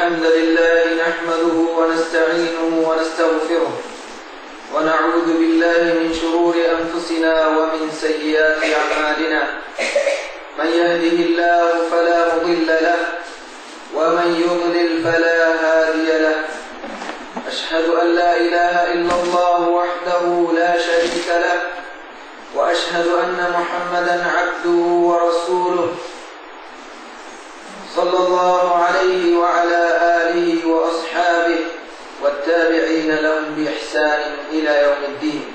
الحمد لله نحمده ونستعينه ونستغفره ونعوذ بالله من شرور أنفسنا ومن سيئات أعمالنا. من يهده الله فلا مضل له ومن يضلل فلا هادي له. أشهد أن لا إله إلا الله وحده لا شريك له وأشهد أن محمدا عبده ورسوله صلى الله عليه وعلى آله وأصحابه والتابعين لهم بإحسان إلى يوم الدين.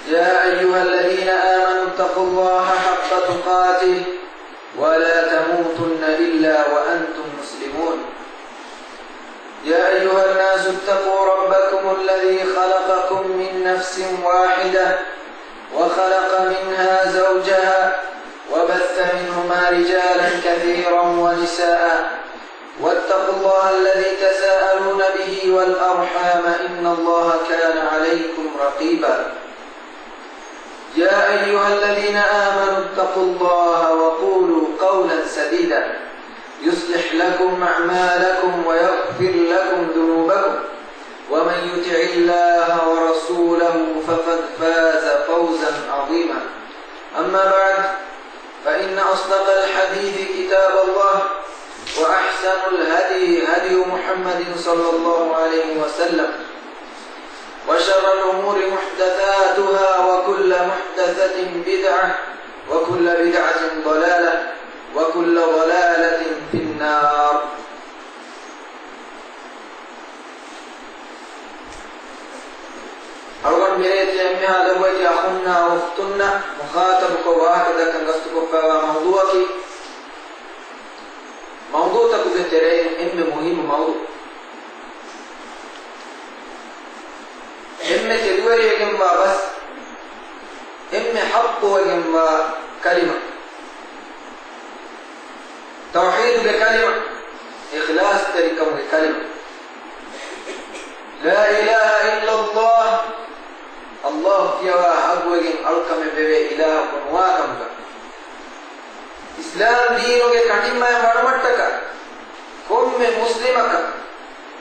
يا أيها الذين آمنوا اتقوا الله حق تقاته ولا تموتن إلا وأنتم مسلمون. يا أيها الناس اتقوا ربكم الذي خلقكم من نفس واحدة وخلق منها زوجها وبث منهما رجالا كثيرا ونساء واتقوا الله الذي تساءلون به والأرحام إن الله كان عليكم رقيبا. يا أيها الذين آمنوا اتقوا الله وقولوا قولا سديدا يصلح لكم أعمالكم ويغفر لكم ذنوبكم ومن يطع الله ورسوله فقد فاز فوزا عظيما. أما بعد فإن أصدق الحديث كتاب الله وأحسن الهدي هدي محمد صلى الله عليه وسلم وشر الأمور محدثاتها وكل محدثة بدعة وكل بدعة ضلالة وكل ضلالة في النار. أرغم بريت أمها لبويت أخونا وأختنا مخاطبك وهكذا كان قصدك فموضوعك موضوعك بترين مهم موضوع تدوري جنبا بس حق وجنبا كلمة توحيد بكلمة إخلاص تركم بكلمة لا إله إلا الله الله كيوا أقوين ألقم ببي إله ونواكم إسلام دينك كتما مرمتك كم مسلمك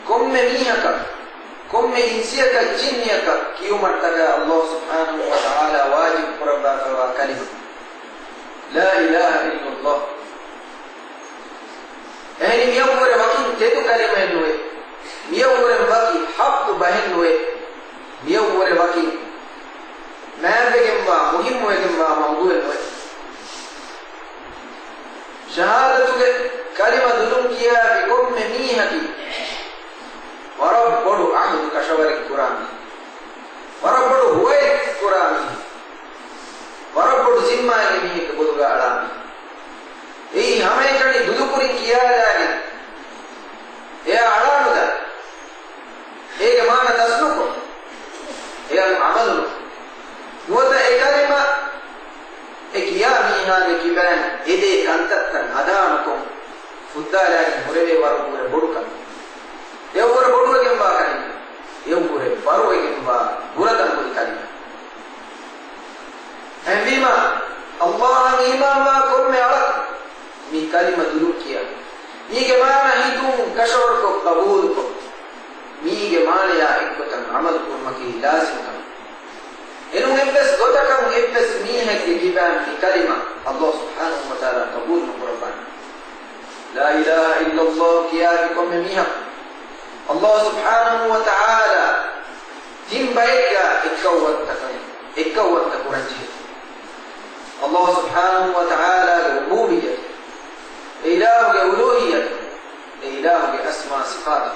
كم ميهك كم إنسيك جنيك كيو مرتك الله سبحانه وتعالى واجب قربا فوا كلمة لا إله إلا الله. يعني ميوور وكين تدو كلمة نوي ميوور وكين حق بهن نوي ميوور وكين ما بجنبا مهم وجنبا موضوع نوي شهادتك كلمة دلوم كيا بكم ميهكي ورب بدو عهد كشور القرآن ورب بدو هو القرآن ورب بدو زما يميه كبدو علام إيه همه كني دلو كوري كيا لagi يا علام ده إيه كمان تسلوكه يا عمله نوتا كلمة كيا ميها لكيبان إيه كنتتن أدانكم فدالان مريبي ورب بدو كن يوور بدو كيمبا كني يوور بارو كيمبا بورتان كوري كني أميما الله إمام ما كم على مي كلمة دلوكيا مي كمان هيدوم كشور كو قبول كو مي كمان يا إكوتن عمل كو مكي لازم كم إنه إبس دوتكم إبس مي هك يجيبان في كلمة الله سبحانه وتعالى قبول نقربان لا إله إلا الله كيا بكم ميها الله سبحانه وتعالى دين بايكا إكوّت تكورنجه الله سبحانه وتعالى ربوبية إله ألوهية إله أسماء صفاته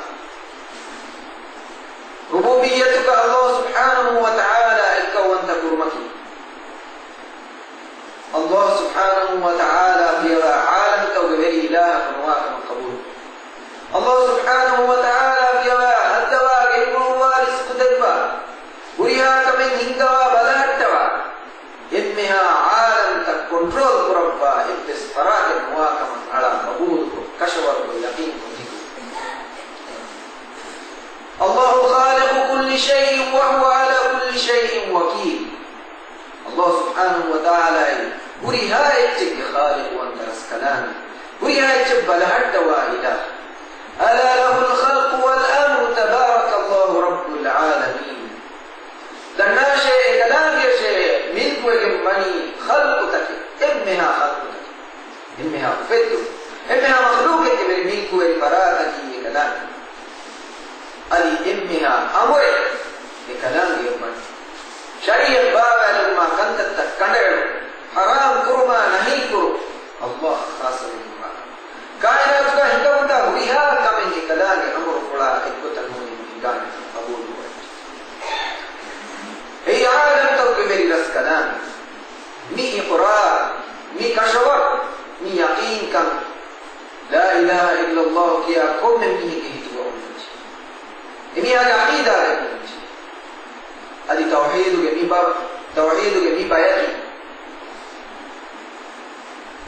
ربوبيتك الله سبحانه وتعالى إكوّت تكورمكي الله سبحانه وتعالى في عالم كوغير إله فنواك من قبول الله سبحانه وتعالى في الدواء يقول رزق دبا وريها كمن هنگوا بلاتوا إنها عالم كنترول قربا إبس فراغ مواكم على قبول كشور يقين الله خالق كل شيء وهو على كل شيء وكيل. الله سبحانه وتعالى وريها يتك خالق وانت رسكلان وريها يتك بلهد واحدة ألا له الخلق والأمر تبارك الله رب العالمين. لناشي كلام يشي ملك وجمعني خلقتك إمها خلقتك إمها فتو إمها مخلوقك من ملك والفراتك كلام ألي إمها أمرك لكلام يمعني شريعة بابا لما كنت تكندر حرام كرما نهي كرو الله خاص بالما كائنات کا حکمت ہویا کمیں کلام امر فلا حکمت المؤمن گان قبول ہوا اے عالم تو کہ میری رس کلام می اقرار می کشور می یقین کم لا الہ الا اللہ کیا قوم میں کہت ہوا می عقیدہ ہے ادي توحيد جميع توحيد جميع بياتي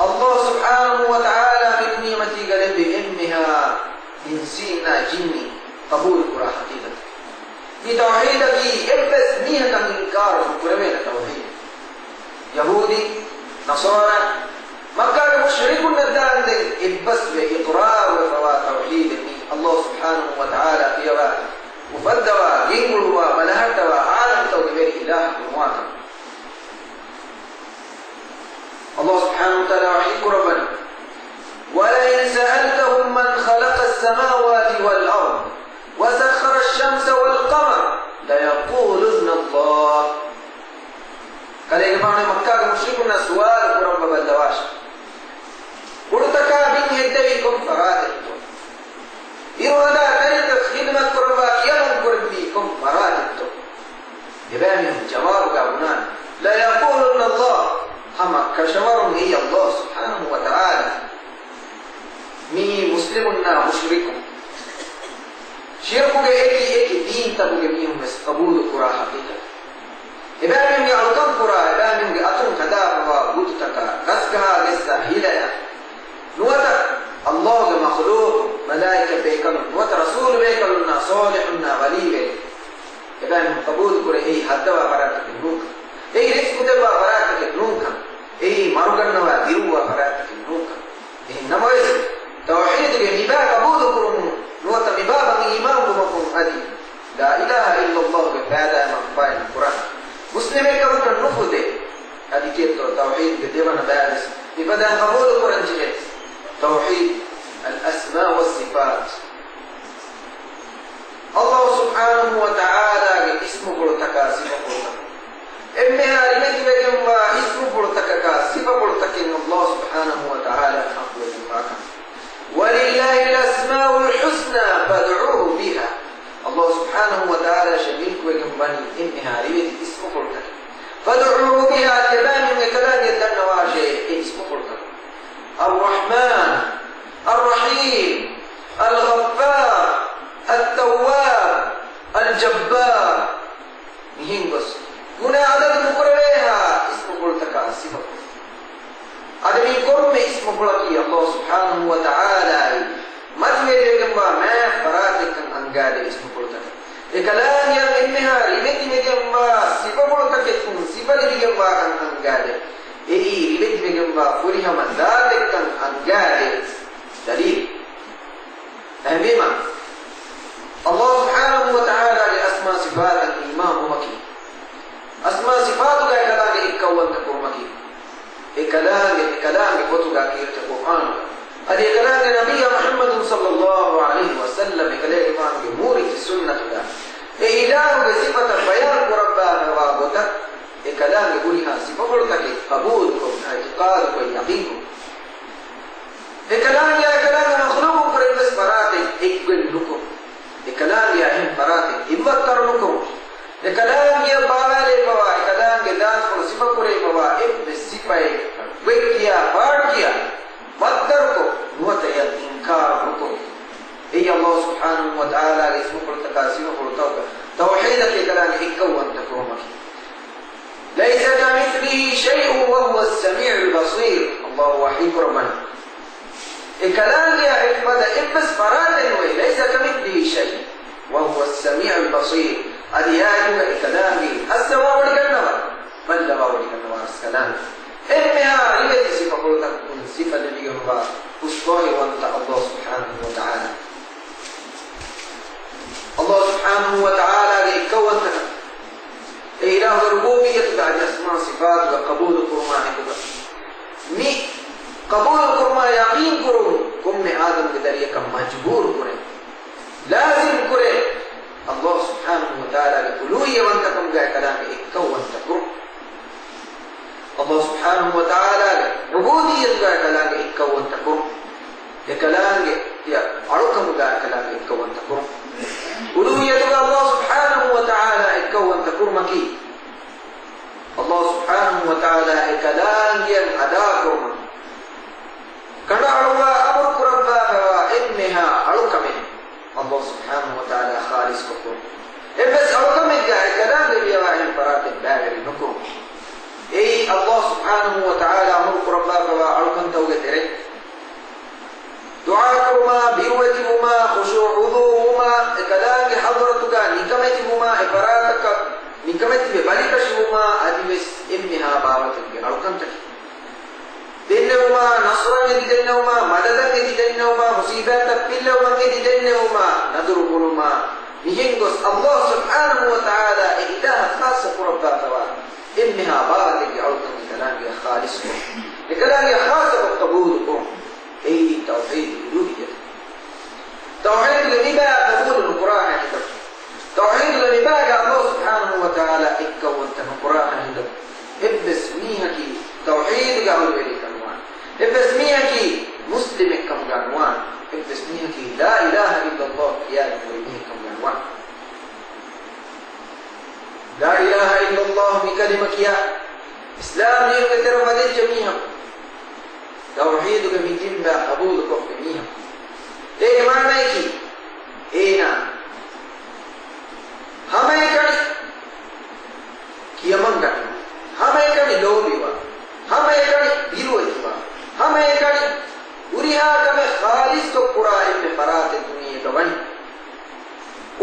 الله سبحانه وتعالى من نعمتي قال بإمها إنسينا جني قبول قرآن حقيقة في توحيدك إبس مية كان إنكار قرآن توحيد يهودي نصارى مكة مشركون الدان دي إبس بإقرار وفوا توحيد الله سبحانه وتعالى في يوم مفدوا ينقلوا منهتوا عالم توحيد إله ومواطن الله سبحانه وتعالى وحيك ربنا ولئن سألتهم من خلق السماوات والأرض وسخر الشمس والقمر ليقولن الله قال يا جماعة مكة المشركون سؤال رب بالدواش ورتكا بين يديكم فرادتم إروادا تريد خدمة ربا يلم قربيكم فرادتم يبانهم جواب قابنان لا يقولن الله هم كشمر هي الله سبحانه وتعالى مي مسلمنا مشركم شركوا ايكي دين تبغي ميهم قبول قرآن حقيقة إبراهيم يعلقن قرآن إبراهيم أتون كذا وبوتك كسكها لسه هيلا نوتا الله مخلوق ملائكة بيكلون نوتا رسول بيكلون صالحنا ولي بيك إبراهيم قبول قرآن هي حتى وفراتك النوك هي رزق دبا فراتك النوك هي مارغنوا ديروا فراتك النوك هي نموذج توحيد الإيمان قبول قرآن نوتا بباب إيمان بمقوم أدي لا إله إلا الله بهذا منفعل القرآن مسلمين كم تنفذ أدي كيف توحيد بديوان بارس ببدأ قبول القرآن جهد توحيد الأسماء والصفات الله سبحانه وتعالى اسم قلتك صفة قلتك إمها لمن بجنب اسم قلتك صفة قلتك إن الله سبحانه وتعالى حق وجمعك ولله الأسماء الحسنى فادعوه بها الله سبحانه وتعالى شبيك وجنبني إنها لمن اسم قلتك فادعوه بها اليبان من كلام يدن واجه اسم قلتك الرحمن الرحيم الغفار التواب الجبار مهم بس هنا عدد مقررها اسم قلتك صفة عدد يقوم اسم قلتك الله سبحانه وتعالى مدوي لكما ما فراتك أنقاد اسم قلتك الكلام يا إنها رمت لكما صفة قلتك صفة لكما أنقاد إيه رمت لكما فريها من ذلك أنقاد دليل أهمما الله سبحانه وتعالى لأسماء صفات الإمام مكي أسماء صفاتك كلام إكوان تكون مكي كلام فتوك كيرت القرآن هذه كلام نبي محمد صلى الله عليه وسلم كلام إمام جمهوري في السنة إله بصفة بيان ربنا وابوتك كلام يقولها صفاتك قبولكم اعتقادكم يقينكم كلام يا كلام مخلوق فريبس فراتك إقبل لكم كلام يا هم فراتك إبتر لكم كلام يا بابا لبوا كلام جدان فرصفة كوري بوا بصفة بكيا باركيا مدركم نوتيا إنكار لكم هي الله سبحانه وتعالى اسمه التكاسيم والتوبة توحيدك كلام إكوان تكرمك ليس كمثله شيء وهو السميع البصير الله وحيد ربنا الكلام يا حكمة إبس فراتن ليس كمثله شيء وهو السميع البصير أديانك الكلام السواء والجنة بل لا والجنة الكلام إنها ريبة صفة قلتك صفة لليوم أسطوه وانت الله سبحانه وتعالى سبحانه وتعالى كونتك إله الربوبية بعد أسماء صفات وقبول قرآن مي قبول القرآن يقين كرو كم آدم قدرية كم مجبور كره لازم كره الله سبحانه وتعالى كلوية وانتكم قاعد كلام إكوان تكرو الله سبحانه وتعالى عبودية قاعد كلام إكوان تكرو كلام يا أركم قاعد كلام إكوان تكرو ألوهية الله سبحانه وتعالى إكوان تكرو مكي الله سبحانه وتعالى كلام ين أداكم كنا أروى أمرك ربا فوا إنها أركمه الله سبحانه وتعالى خالص كفر بس أركمه قاعد كلام اللي يواعي الفرات الباغر نكرم أي الله سبحانه وتعالى أمرك ربا فوا أركم توقتره دعاكما بيوتهما خشوع وضوهما كلام حضرتك نكمتهما إفراتك نكمت ببالكشهما أدبس إنها باوتك أركم تكي دينهما نصرا دينهما مددا دينهما مصيبات بلهما دينهما ندربهما بهنغس الله سبحانه وتعالى إله خاصة ربا توا إنها بارك أركم كلام خالص كلام خاصة قبولكم أي توحيد الألوهية توحيد لنبا قبول القرآن عندك توحيد لنبا الله سبحانه وتعالى إكوانت القرآن عندك ابس ميهك توحيد قبل ذلك بسميك مسلم كم عنوان بسميك لا إله إلا الله يا نبيه كم عنوان لا إله إلا الله بكلمك يا إسلام يغتر فدل جميعا توحيدك من جنبا قبولك جميعا إيه معنى إيه إينا هم يكني كي من كني هم يكني لوبيوا هم يكني بيرويوا हम एकनी उरिहा कमे खालिस तो पूरा इब्न फरात दुनिया कवनी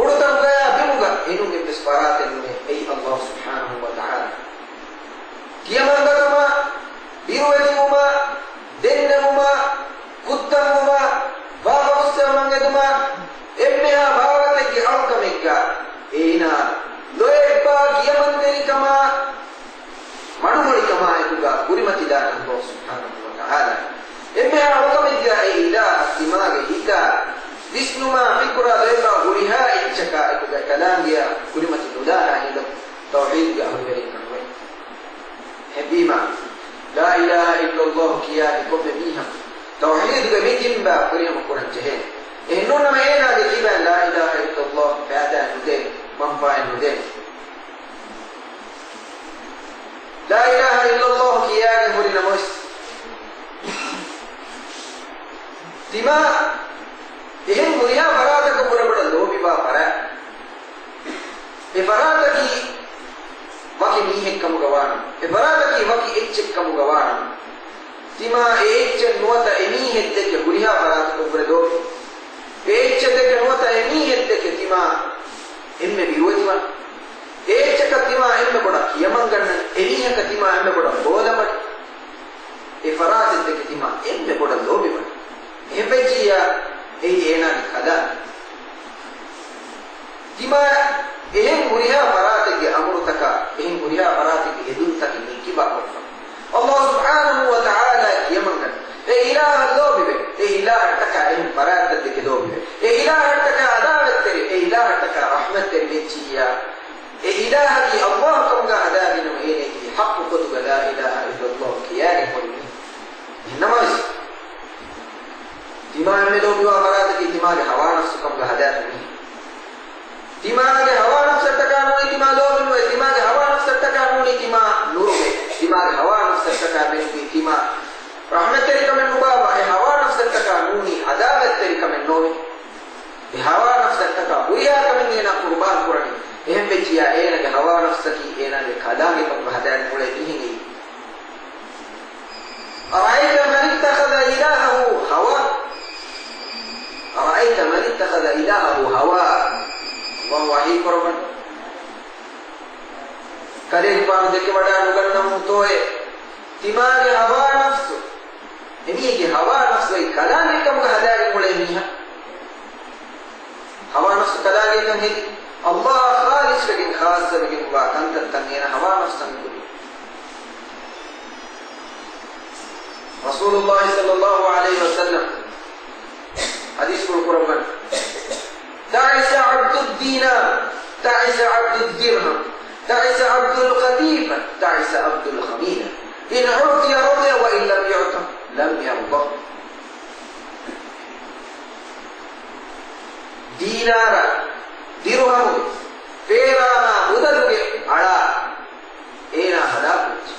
उड़ता गया बिमुगा इनुगे बिस फरात दुनिया ऐ अल्लाह सुब्हानहु व तआला कियामत कमा बिरुवेमुमा देन्नुमा कुत्तमुमा बाबुस्से मंगेदुमा एम्मेहा भावते की अलकमेगा एना लोएबा कियामत तेरी कमा मणुमणि कमा एतुगा गुरिमतिदा अल्लाह सुब्हानहु هذا إما عظمة إله استماع إيكا دسنما فكرة لما غريها إنشكا إذا كلام يا كلمة الهدى إلى توحيد يا أهل البيت حبيما لا إله إلا الله كيا لكم بيها توحيد بمجن با كريم قرآن جهل إننا ما هنا ذكيبا لا إله إلا الله فهذا ندين منفع ندين لا إله إلا الله كيا لكم نمس दिमा इहन मुरिया फरात को पुरबड़ लो बिबा फरा ए फरात की वकी मीहे कम गवान ए फरात की वकी एच कम गवान दिमा एच नोता एमीहे ते के मुरिया फरात को पुर दो एच ते के नोता एमीहे ते के दिमा इनमे विरोधवा एच का दिमा इनमे बड़ा यमंगन एमीहे का दिमा इनमे बड़ा बोलमट ए फरात ते के दिमा इनमे बड़ा लो बिबा हेपेजिया ए एना खदा दिमा एहन मुरिया फरात के अमर तका एहन मुरिया फरात के एदुन तक नीकी बा अल्लाह सुब्हानहु व तआला यमंगन ए इलाह लो बिबे ए इलाह तका एहन फरात के लो बिबे ए इलाह तका अदावत तेरे ए इलाह तका रहमत तेरे बेचिया ए इलाह की अल्लाह कम का अदाब न एने की हक को तो ला इलाहा इल्लल्लाह किया है कोई नमाज दिमाग में लोग युवा फरात की दिमाग हवा नफ्स कम का हदायत नहीं दिमाग हवा नफ्स तका नहीं दिमाग लोग में दिमाग हवा नफ्स तका नहीं दिमाग नूर में दिमाग हवा नफ्स तका नहीं दिमाग रहमत तेरी कमें मुबाबा है हवा नफ्स तका नहीं अदावत तेरी कमें नोवे हवा नफ्स तका बुरिया कमें ये ना कुर्बान कुरानी एहम बेचिया ए ना हवा नफ्स की ए ना खादा के कम हदायत मुड़े नहीं गई अराइता मन इत्तखज़ इलाहहु हवा أرأيت من اتخذ إلهه هواه وهو وحي قربان करें पान देखे बड़ा अनुगणना मुतोए दिमाग हवा नफ्स इन्हीं की हवा नफ्स वही कलाने कम का हदायत मुड़े नहीं है हवा नफ्स कलाने कम है الله خالص لكن خاص لكن واكن تنين هوا نفسن رسول الله صلى الله عليه وسلم حديث القرآن تعس عبد الدينار تعس عبد الدرهم تعس عبد القتيفة تعس عبد الخميلة إن أعطي رضي وإن لم يعطى لم يرضى دينار درهم فيرانا مدلوಗೆ ಅಳ ಏನ ಹಲಾಕುಚ್ಚ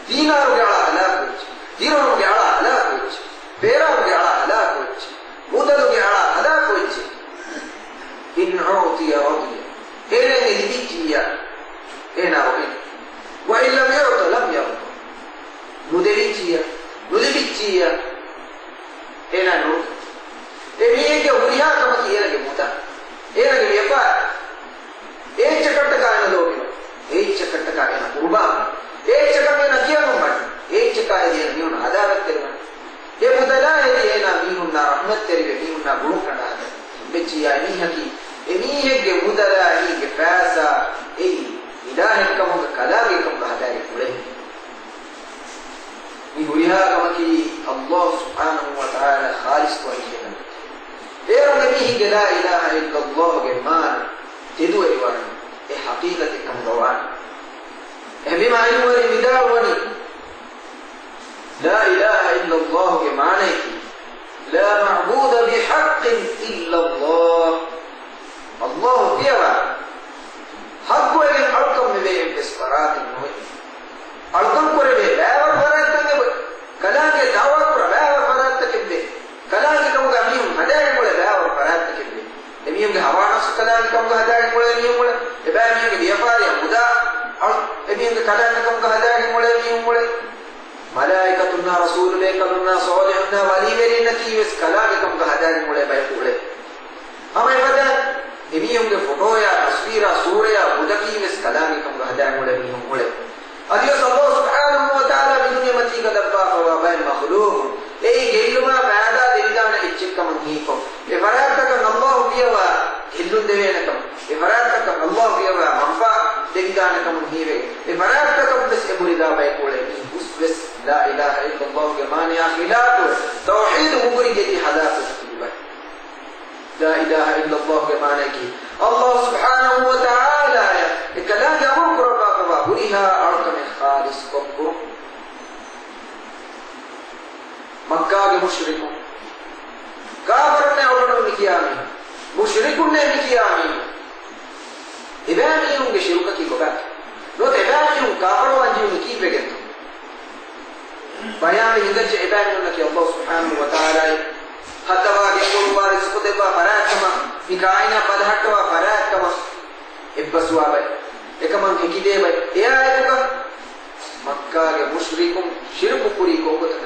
ದೀನಾರುಗೆ ಅಳ ಹಲಾಕುಚ್ಚ ದಿರಹುಗೆ ಅಳ ಹಲಾಕುಚ್ಚ ಫೇರಾಗೆ ಅಳ ಹಲಾಕುಚ್ಚ ಮುದಲುಗೆ ಅಳ ಹಲಾಕುಚ್ಚ ಇನ್ ಉತಿಯ ರದಿಯ ಏನೇನೆ ಹಿದಿಚಿಯ ಏನಾರು وإن لم يعط لم يرضى ನುದೆವಿಚಿಯ ನುದಿಬಿಚ್ಚಿಯ ಏನಾನು ಎಮಿಗೆ ಉರಿಯಾ ಕಮಕಿ ಏನಗೆ ಮುತ ಏನಗೆ ವ್ಯಾಪಾರ ಏಚಕಟ್ಟಕಾಯನದೋಗಿನ ಏಚಕಟ್ಟಕಾಯನ ಕುರ್ಬಾ ಏಚಕಟ್ಟನ ಕಿಯನು ಮಾಡಿ ಏಚಕಾಯನ ನೀನು ಅದಾಗತ್ತಿರುವ ಏ ಮುದಲಾಯದಿ ಏನ ನೀನುನ್ನ ರಹಮತ್ತೆರಿಗೆ ನೀನುನ್ನ ಗುಣಕಣ ಬೆಚ್ಚಿಯ ಎಮಿಹಕಿ ಎಮಿಹೆಗೆ ಮುದಲಾಯಿಗೆ ಫಾಸ ಏಯ್ ಇಲಾಹೆಕ್ಕ ಮುಗ ಕಲಾಗೆ ಕಂಬ ಹದಾರಿ ಕುಳೆ ಈ ಉರಿಯಾ ಕಮಕಿ ಅಲ್ಲಾಹ್ ಸುಬ್ಹಾನಹು ವ ತಆಲಾ ಖಾಲಿಸ್ ವಹಿಯನ ಬೇರೆ ನಬಿಗೆ ಲಾ ಇಲಾಹ ಇಲ್ಲಲ್ಲಾಹ್ ಗೆ ಮಾನ ತಿದುವರಿ ವಾಣ ಎ ಹಕೀಕತೆ ಕಂಬವಾಣ ಎಬಿ ಮಾಯಿವರಿ ವಿದಾವನಿ ಲಾ ಇಲಾಹ ಇಲ್ಲಲ್ಲಾಹ್ ಗೆ ಮಾನೈಕಿ ಲಾ ಮಅಬೂದ ಬಿಹಕ್ಕಿನ್ ಇಲ್ಲಲ್ಲಾಹ್ ಅಲ್ಲಾಹ್ ದೇವ ಹಕ್ಕೋಗೆ ಅಳ್ಕಮ್ಮಿವೆ ಬಿಸ್ಬರಾತಿ ನೋಯ್ ಅಳ್ಕಮ್ ಕೊರೆವೆ ಬೇವ ಬರತ್ತಂಗೆ ಕಲಾಗೆ ದಾವಾಪುರ ಬೇವ ಬರತ್ತಕ್ಕಿದ್ದೆ ಕಲಾಗೆ ಕಮಗ ನೀವು ಹದಾರಿಗಳು ಬೇವ ಬರತ್ತಕ್ಕಿದ್ದೆ ಎಮಿಯಂಗೆ ಹವಾನಸ ಕಲಾಗೆ ಕಮಗ ಹದಾರಿಗಳು ನೀವು ಎಬಾಮಿಯಂಗೆ ವ್ಯಾಪಾರಿಯ ಮುದಾ ಎಮಿಯಂಗೆ ಕಲಾಗೆ ಕಮಗ ಹದಾರಿಗಳು ನೀವು ಮಲಾಯಿಕತುನ್ನ ರಸೂಲುಲ್ಲಾಹ ಕಲುನ್ನ ಸಾಲಿಹುನ್ನ ವಲಿವೆಲಿನ ಕೀವೆಸ್ ಕಲಾಗೆ ಕಮಗ ಹದಾರಿಗಳು ಬಯಕುಳೆ ಹಮೈ ಬದ ಎಮಿಯಂಗೆ ಫೋಟೋಯ ತಸ್ವೀರ ಸೂರೆಯ ಮುದಕೀವೆಸ್ ಕಲಾಗೆ ಕಮಗ ಹದಾರಿಗಳು ನೀವು ಅದಿಯಸ್ ಅಲ್ಲಾಹ್ ಸುಬ್ಹಾನಹು ವ ತಆಲಾ ಬಿದುನಿಯ ಮತಿಗ ದಬ್ಬಾ ಫವಾಬೈನ್ ಮಖ್ಲೂಕ್ ಏಯ್ ಗೆಲ್ಲುಮ ಮಾದಾ ದಿಲ್ದಾನ ಇಚ್ಚಿಕಮ ಹೀಕೋ ಎ ಫರಾತಕ ಅಲ್ಲಾಹ್ ಬಿಯವ ಗೆಲ್ಲುಂದೆವೇನಕಮ ಎ ಫರಾತಕ ಅಲ್ಲಾಹ್ ಬಿಯವ ಮಂಫಾ ದಿಲ್ದಾನಕಮ ಹೀವೆ ಎ ಫರಾತಕ ಬಸ್ ಎಬುರಿದಾ ಬೈಕೋಳೆ ಉಸ್ಬಸ್ ಲಾ ಇಲಾಹ ಇಲ್ಲಲ್ಲಾಹ್ ಗೆ ಮಾನಿಯಾ ಖಿಲಾಫ್ ತೌಹೀದ್ ಮುಗುರಿಗೆತಿ ಹದಾಫ್ لا إله إلا الله كمانك الله سبحانه وتعالى كلام يقول ربما بريها أرقم خالص كبر مكة مشرك كافرنا أولنا مكيامي مشركنا مكيامي إبامي يوم شركة كبات لو إبامي يوم كافر وانجي مكي بجد بيان ينجج إبامي لك الله سبحانه وتعالى حتى يقول وارث خطبا فراكما بكائنا بدحتوا فراكما ابسوا بي එකමන් කිකිදේ බයි එයා එක මක්කාගේ මුශ්රිකුම් ශිරක පුරි කොබතන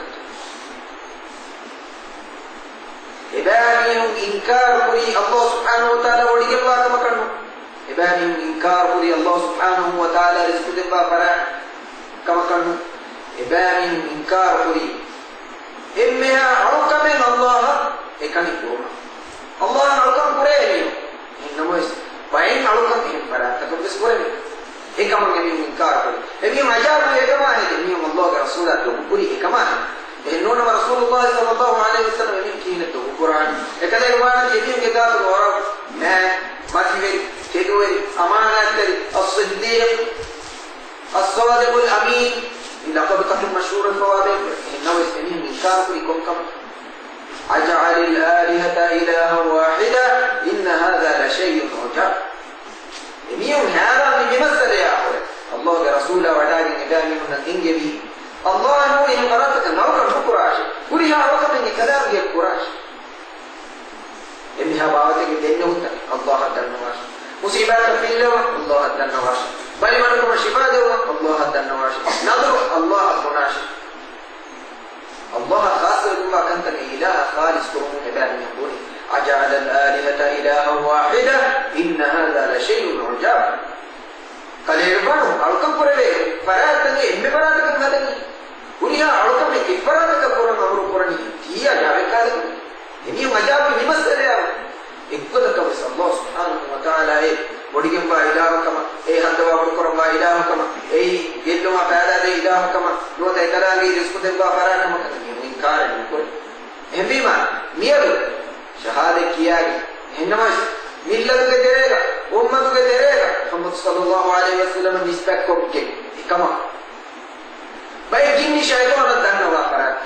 එබැවින් ඉන්කාර පුරි අල්ලාහ් සුබ්හානහු වතාලා ඔඩිගේ වාකම කරනු එබැවින් ඉන්කාර පුරි අල්ලාහ් සුබ්හානහු වතාලා රිස්ක් දෙපා පරා කම කරනු එබැවින් ඉන්කාර පුරි එම්මෙහා අල්කමෙන් අල්ලාහ් එකනි පුරුම අල්ලාහ් අල්කම් පුරේ ඉන්නමස් බයෙන් අල්කම් එහෙම පරා තකබස් පුරේ එකම ගෙමින් ඉන්කාර කරේ එමියම් අජාබු එකම හේද එමියම් අල්ලාහ්ගේ රසූලත් පුරි එකම එන්නෝන රසූලුල්ලාහ් සල්ලල්ලාහු අලයිහි වසල්ලම් එමියම් කීනතු කුරාන් එකදේ වාන එමියම් ගෙදාත ගෝර මෑ මතිවෙ කෙදුවෙ අමානත්තරි අස්සිද්දීක් අස්වාදිකුල් අමීන් لقب كتب مشهور الفوابق إنه يسميه من كافر كم أجعل الآلهة إلها واحدة إن هذا لشيء عجاب يميون هذا من يمثل يا أخوة الله رسوله وداعي ندامي من الإنجبي الله هو إن قرأتك النور الفقراش كلها وقت من كلام القراش إنها باوتك دينه الله الدنواش مصيبات في الله الله الدنواش بل منكم الشفاء الله الدنواش نظر الله الدنواش الله خاصر بما كنت إله خالص كرم عباد يقول أجعل الآلهة إلها واحدة إن هذا لشيء عجاب قال يربانو ألقم قرأي فراتني إمي فراتك مدني وليها ألقم إفراتك قرآن أمر قرآني تيا جاوه كالك إني مجاب بمسألة إكتك بس الله سبحانه وتعالى ಒಡಿಗೆಂಬ ಇಲಾಹಕಮ ಹದ್ದವ ಹುಡುಕರಂಬ ಇಲಾಹಕಮ ಗೆಲ್ಲುವ ಪ್ಯಾದಾದ ಇಲಾಹಕಮ ನೋದ ಕಲಾಗಿ ರಿಸ್ಕುದೆಂಬ ಪರಾಕಮ ಇಂಕಾರ ಕೊರೆ ಹೆಂಬಿಮ ಮಿಯರು ಶಹಾದೆ ಕಿಯಾಗಿ ಹೆನ್ನಮಸ್ ಮಿಲ್ಲದುಗೆ ತೆರೆಗ ಉಮ್ಮದುಗೆ ತೆರೆಗ ಮೊಹಮ್ಮದ್ ಸಲ್ಲಲ್ಲಾಹು ಅಲೈಹಿ ವಸಲ್ಲಂ ನಿಸ್ಬೆಕ್ ಕೊಕ್ಕೆ ಕಮ ಬೈ ಜಿನ್ನಿ ಶೈತಾನ ದನ್ನವ ಪರಾಕ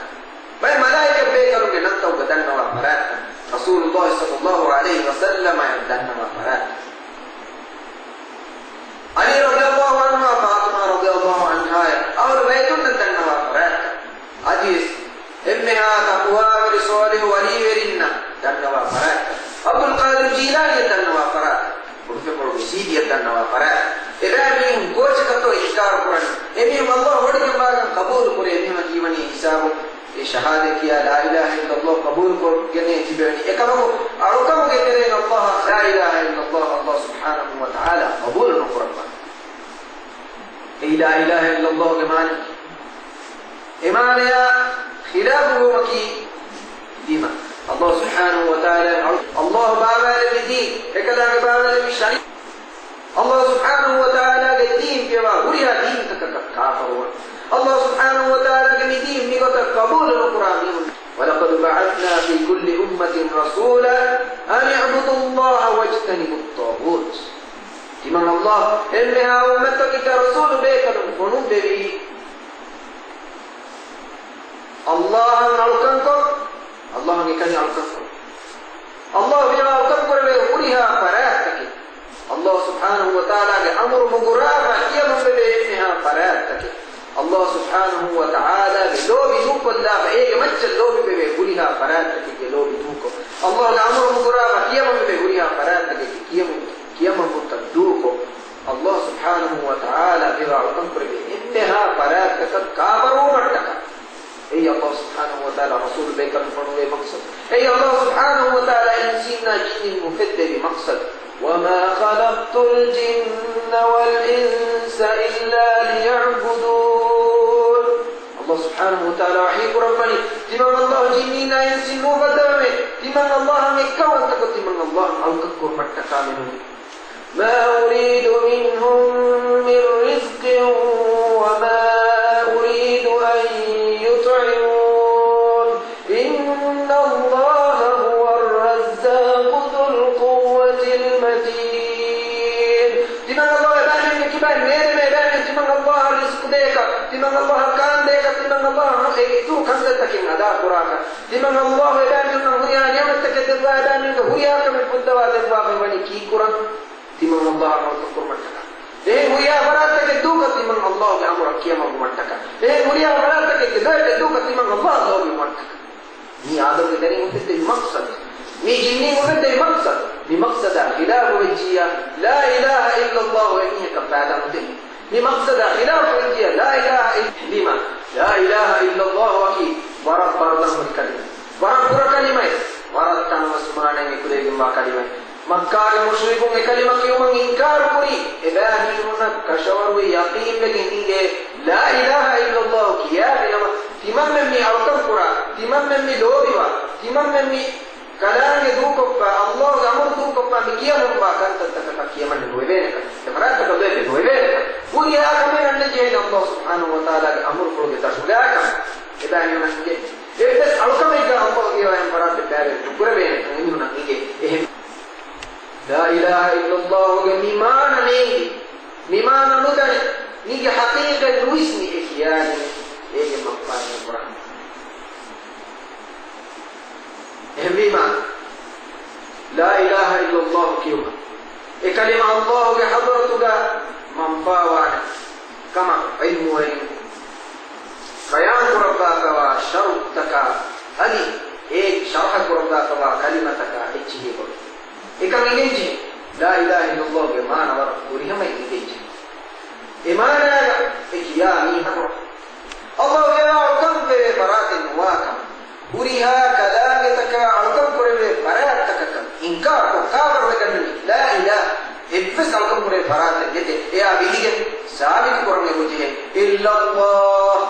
ಬೈ ಮಲಾಯಿಕ ಬೇಕರುಗೆ ನಂತವ ದನ್ನವ ಪರಾಕ ರಸೂಲುಲ್ಲಾಹಿ ಸಲ್ಲಲ್ಲಾಹು ಅಲೈಹಿ ವಸಲ್ಲಂ ದನ್ನವ ಪರಾಕ Ali radhiyallahu anhu Fatima radhiyallahu anha ಅವರು ವೈದುನ್ನ ದನ್ನವ ಪರಾಕ ಅಜೀಸ್ ಎಮ್ಮೆಹ ತಕ್ವಾ ರಿಸಾಲಿಹು ವಲಿಯರಿನ್ನ ದನ್ನವ ಪರಾಕ ಅಬ್ದುಲ್ ಕಾದಿರ್ ಜೀಲಾನಿ ದನ್ನವ ಪರಾಕ ಉಡುಪೆ ಕೊಡುಗೆ ಸೀದಿಯ ದನ್ನವ ಪರಾಕ ಎದಾಮಿ ಗೋಚಕತ್ತೋ ಇಷ್ಟಾರ ಕುರನ್ ಎಮ್ಮಿ ಅಲ್ಲಾಹ್ ಹೊಡಿಗೆ ಭಾಗ ಕಬೂಲ್ ಕುರೆ ಎಮ್ಮಿಮ ಜೀವನಿ ಹಿಸಾಬು ये शहादत किया ला इलाहा इल्लल्लाह कबूल को गने जिबेनी एकमो अरुकम के तेरे अल्लाह ला इलाहा इल्लल्लाह अल्लाह सुब्हानहु व तआला कबूल न कुरबा ला इलाहा इल्लल्लाह के माने ईमान या खिलाफ मकी दीमा अल्लाह सुब्हानहु व तआला अल्लाह बाबा दी एकला बाबा दी शरीफ अल्लाह सुब्हानहु व तआला के दीन के वा हुरिया दीन तक काफर الله سبحانه وتعالى كمدين نقطة قبول القرآن ولقد بعثنا في كل أمة رسولا أن يعبدوا الله واجتنبوا الطاغوت إمام الله إنها أمتك كرسول بيك الفنون بي الله نعلقنكم الله نكن يعلقنكم الله بما أعلقنكم لأوليها فراتك الله سبحانه وتعالى أمر مقرابة يمن بإنها فراتك الله سبحانه وتعالى لوبي دوكو الله فايه مجل لوبي بي غوريها فراتك لوبي دوكو الله الامر مغرابا كيما بي غوريها فراتك كيما متدوكو الله سبحانه وتعالى بيرا تنكر انها فراتك كابرو متك اي الله سبحانه وتعالى رسول بيك فنوي مقصد اي الله سبحانه وتعالى انسينا جن مفد بمقصد وما خلقت الجن والانس الا ليعبدون الله سبحانه وتعالى وحيك ربني تمام الله جنينا ينسنوا بدوه تمام الله مكة وانتك تمام الله أوكك ومتك منه ما أريد منهم من رزق وما أريد أن يطعمون إن الله هو الرزاق ذو القوة المتين تمام الله يباني كبان ميري ميباني تمام الله الرزق ديك تمام الله كان ديك تمام الله تو خمسة كنا دا قراك تمام الله يباني هويا نعمتك تبوا يباني هويا كم الفدوا تبوا بني كي قران تمام الله أمرك متك هويا براتك دوك تمام الله أمرك كيما متك هويا براتك دوك تمام الله متك ني آدم كدري مفيد المقصد ني جني مفيد المقصد بمقصد خلاف وجهية لا إله إلا الله وإنه كفادا مدين بمقصد خلاف وجهية لا إله إلا لما لا إله إلا الله وكي ورب برده الكلمة ورب برا كلمة ورب تنوسمانه مكلي ما كلمة مكة المشركون كلمة يوم إنكار كوري إباهي هنا كشور ويقين بجنيه لا إله إلا الله كيا بيما تمام مني أوتر كورا تمام مني لوبيوا تمام مني كلام يدوكوا الله أمر دوكوا بكيا مبا كانت تككيا من نويبينك تمرات تكبر نويبينك ويا كمان نجيل الله سبحانه وتعالى أمر كل تشولاك إذا هنا نجي إذا ألقى ميجا الله كيا يوم برات تبارك تقول بينك هنا نجي لا إله إلا الله ميمان نيجي ميمان نودن نيجي حقيقة نويسني إخياني إيه مقام القرآن ميمان لا إله إلا الله كيوما كلمة الله كحضرتك منفاوانا كما علم وعلم بيان ربك وشرطك هذه شرحك ربك وكلمتك اتشهي بك إكام إنجي لا إله إلا الله بمعنى ورحمة إنجي إيمانا إكيا ميها الله يعلم برات النواكم وريها كلامتك علقم كريم براتك إنكار كافر وكذب لا إله إبس علقم كريم براتك جت يا بيجي سابق كريم وجهه إلا الله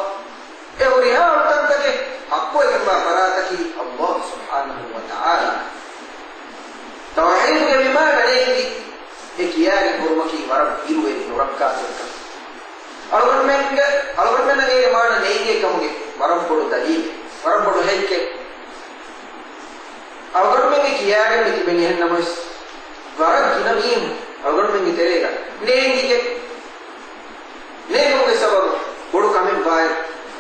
وريها علقم تك أقوى كم براتك الله سبحانه وتعالى توحيد بما عليه kiyaari kurmaki waram iruwe nurakkaateka algonmenna nege maana neige kamuge waram podu dalil waram podu hekke algonmenge kiyaari miti beni hen namas waram kinamim algonmenge terega neige neege sababu podu kamen baay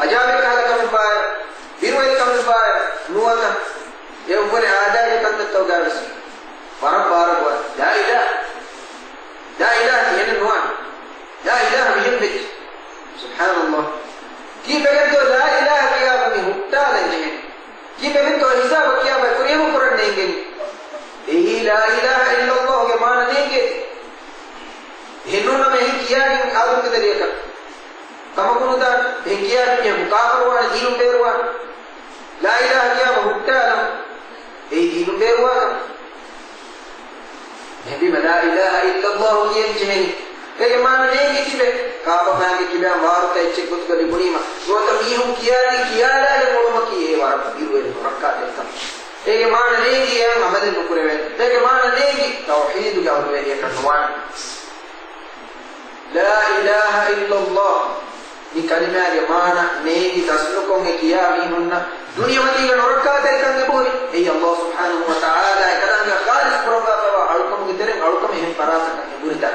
ajabe kala kamen baay iruwe kamen baay nuwata ye ubare aadaye kanna tawgaras waram baara la ilaha yen nuwan la ilaha bihimdik subhanallah ki begento la ilaha kiya bani hutta lenge ki begento hisab kiya ba kuriyam kuran nenge ehi la ilaha illa allah ke maana nenge hennu na me kiya ni alum ke deriya kamakunu da he kiya ni mukafarwa dilum berwa la ilaha kiya ba hutta lam ehi dilum berwa Nabi la ilaha illallah yemjeni ege maana nege kibe kaaba maange kibe warta ecche kutgali bunima gota mihum kiyani kiyala ge moluma kiye warta biruwe rakka detta ege maana nege ya amaden nukureve ege maana nege tauhid ge awre ye kanwan la ilaha illallah ni kalima ge maana nege tasnukon ge kiyami hunna dunia mati ge rakka detta ge bori ei allah subhanahu wa ta'ala kadanga khalis proga alukam hen parasa kan burita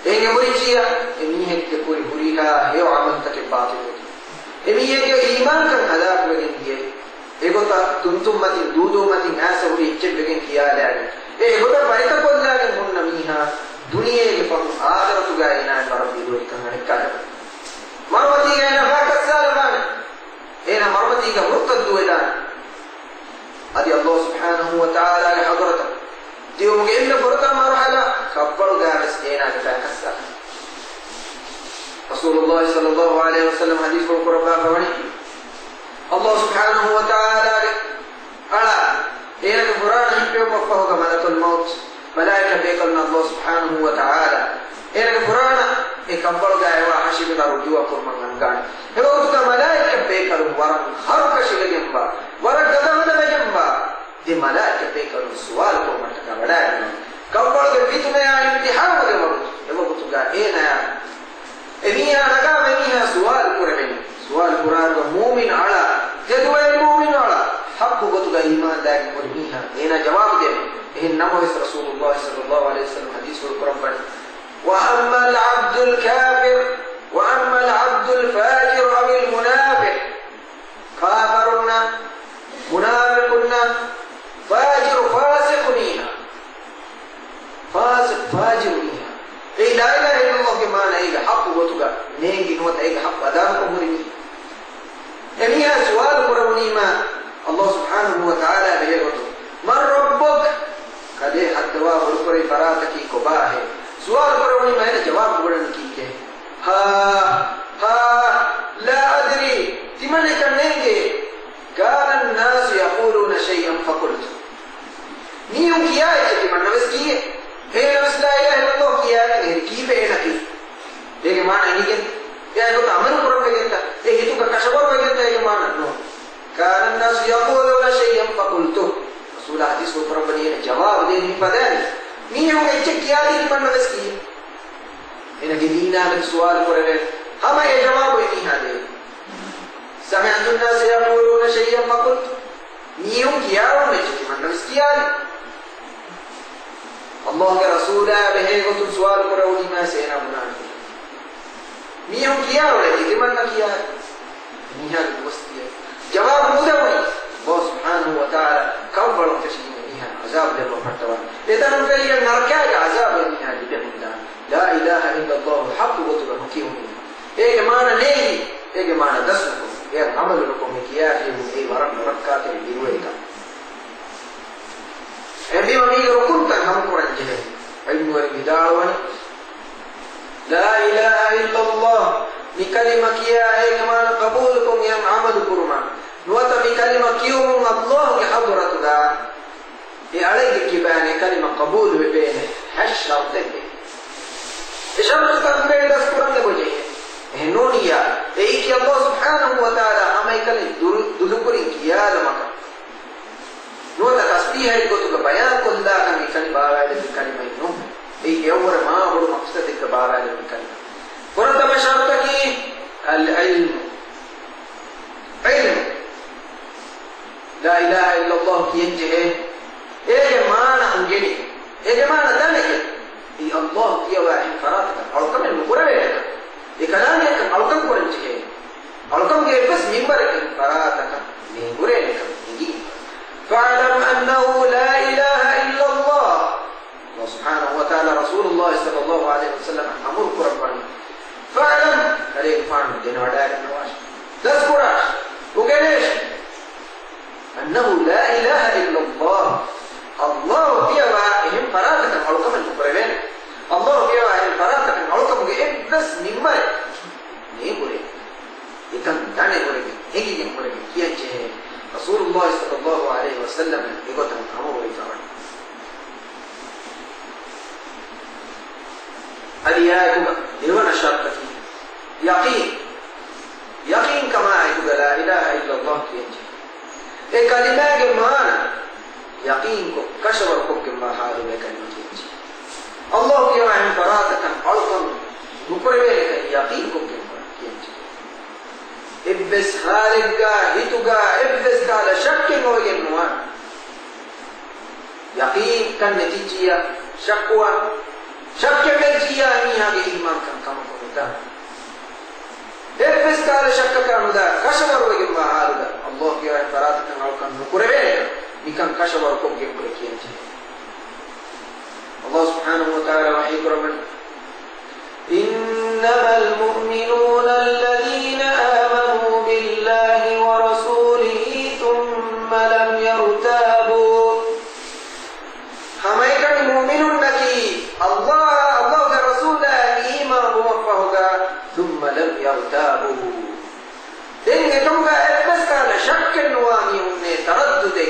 enge burichiya emi hekke kuri buriha he amal take batil emi yeke iman kan ada wegen diye egota tuntum mati dudu mati asa uri ichche wegen kiya laage egota barita kollage munna miha duniye ge pam adaratu ga ina barabi do kan hakkada marwati ga ina hakasalaman ena marwati ga murtad weda adi allah subhanahu wa ta'ala ge hadrata Tium gemme porta marhala kabbal garis ena takassa Rasulullah sallallahu alaihi wasallam hadis ko qurba kawani Allah subhanahu wa ta'ala ala ena qur'an hippe mokko hoga malakul maut malaika be kalna Allah subhanahu wa ta'ala ena qur'an e kabbal gaewa hashibna rujuwa ko mangan hebo to malaika be kalu waram haruka shilegamba warak gadamada legamba de malaika be kalu sual ko mataka badai kabbal ge bitme ya imtihan de maut hebo to ga ena emiya naga emiya sual kureben sual quran ga mu'min ala jadwa mu'min ala hakku gotu ga iman da ko miha ena jawab de in namo rasulullah sallallahu alaihi wasallam hadis quran par wa amma al-abd al-kafir wa amma al-abd al-fajir aw al-munafiq kafiruna munafiquna fajir fasiquna fasiq fajiruna ei la ilaha illallah ke maana ega hakku gotuga nengi nuwata ega hakku adan ko murini emiya sual qurawni ma Allah subhanahu wa ta'ala be gotu man rabbuk kade hadwa burkore farata ki ko bahe sual qurawni ma ene jawab gudan ki ke ha la adri timane kanenge kana an-nas yaquluna shay'an faqultu niyum kiya hai timanna veskiye he la ilaha illallah kiya hai ki be naki ege maana nige ya ko amaru kurang begenta hitu ka kasabor begenta ege maana no kana an-nas yaquluna shay'an faqultu rasul hadis ko parabani ne jawab de ni padani niyum ecche kiya hai timanna veskiye ena ke dina men sual korave hama ye jawab ni hade sami'tu an-nas yaquluna shay'an faqultu niyum kiya ho me timanna veskiye Allah ke rasul behe gotu sual korawni ma sena bunan niyum kiya ole timanna kiya niha mustiya jawab mudawai Allah subhanahu wa ta'ala kawbal tashkin niha azab de bartawa edan kayya narka azab niha de bunda la ilaha illa Allah haqq gotu bakiyu ege maana nehi ege maana dasku ye amal ko kiya e warak rakka te diweka Ebi mami rukun tak kamu Quran jadi. Ilmu al-bid'ah la ilaha illallah ni kalimah kiya ay kama qabulukum ya amal kurma. Nuata bi kalimah kiyum Allah ya hadratuda. Di alayhi kibane kalimah qabul bene hashra tege. Isharat tak beda Quran le boje. Nuniya ei ki Allah subhanahu wa ta'ala amai kali dulukuri kiya maka. Nuota tasbih ko to bayan ko da kan ikani bawa de kalima ino ei ewa هذه الكلمة فرد بشرتك العلم علم لا إله إلا الله كي ينجه إيه مانا أنجني إيه مانا ذلك إيه الله كي واحد فراتك أو كم المقربة إكلامك أو كم قرنجه أو كم بس منبرك فراتك منبرك فاعلم أنه لا إله إلا الله سبحانه وتعالى رسول الله صلى الله عليه وسلم أمر قربان فاعلم عليك فاعلم دين ودائر النواش تذكر وقاليش أنه لا إله إلا الله الله هي واحد فراتك أو كم المقربين الله هي واحد فراتك أو كم بس منبرك منبرك إذن دعني قربين هيجي قربين كي أنجه رسول الله صلى الله عليه وسلم يقول أمر ويفعل الياكم يوانا شرطك يقين كما يقول لا إله إلا الله كينجي إيه كلمة جمعنا يقينكم كشوركم كما هذا كلمة كينجي الله كيوان فراتك ألقم نقربينك يقينكم كما كينجي إبس هارقا هيتوغا إبس قال شك نوين نوان يقين كان نتيجيا شكوا شك مجيا ميها بإيمان كان كما كنتا إبس قال شك كان دا كشور وجم هذا الله كيوان فراتك ألقم نقربينك بكم كشوركم كما كينجي الله سبحانه وتعالى وحيكرم إنما المؤمنون الذين آمنوا بالله ورسوله ثم لم يرتابوا حميك المؤمنون نكي الله رسول إيمان موفقه ثم لم يرتابوا إن تنقى إبس كان شك نواني تردد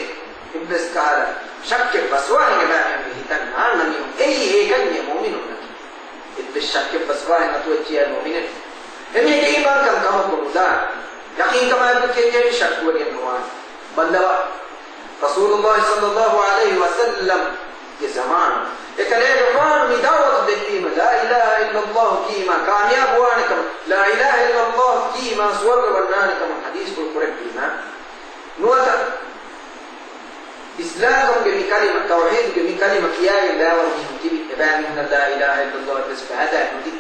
إبس كان شك بسواني كمان هيتن عالمي أي كان مؤمنون بالشك بسواه نتوجه المؤمنين هم إيمان كم كما قلنا يقين كما يقول كي شك والينوان بندوا رسول الله صلى الله عليه وسلم في زمان يكلم فان مداوة الدين لا إله إلا الله كيما كامياب وانكم لا إله إلا الله كيما سورة ونانكم حديث بالقرآن كيما نوتا إسلام بكلمة توحيد بكلمة يا الله ورحمه تبان من لا إله إلا الله بس بهذا المدي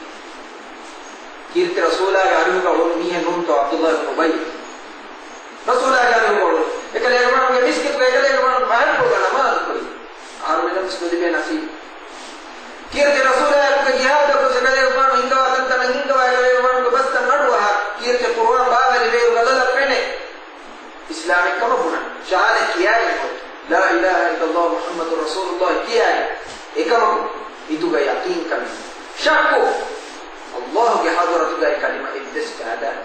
كيرت رسول الله عليه وسلم ميه نون تو عبد الله بن أبي رسول الله عليه وسلم يكلم من مسكت ويكلم من بعد بقى نماذج كذي عارفين مسكت دي بناسي كيرت رسول الله كجهاد كذا سكلم من هندوا تنتنا هندوا يكلم من بس تنادوا كيرت القرآن بعد اللي ولا لا فينه إسلام كم هنا شهادة كياي لا إله إلا الله محمد رسول الله كياي إكمل itu gak yakin kami syakku Allah ke hadirat dari kalimat iblis keadaan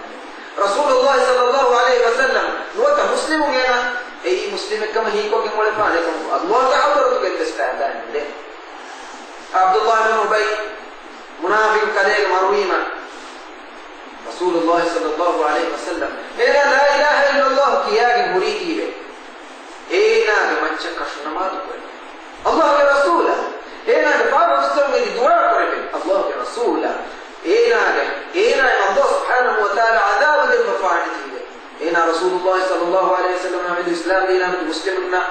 Rasulullah sallallahu alaihi wasallam nuata muslimun yana muslim kama hiko ke mulai fane kamu Allah ke hadirat dari iblis keadaan deh Abdullah bin Ubay munafiq kale marwima Rasulullah sallallahu alaihi wasallam ila la ilaha illallah kiyagi muridi be ena mancha kashnamadu ko Allah ke rasulah هنا دفاع مستوى الدعاء قريب الله برسوله هنا الله سبحانه وتعالى عذاب المفاعلين هنا رسول الله صلى الله عليه وسلم عمد الإسلام دينا مسلمنا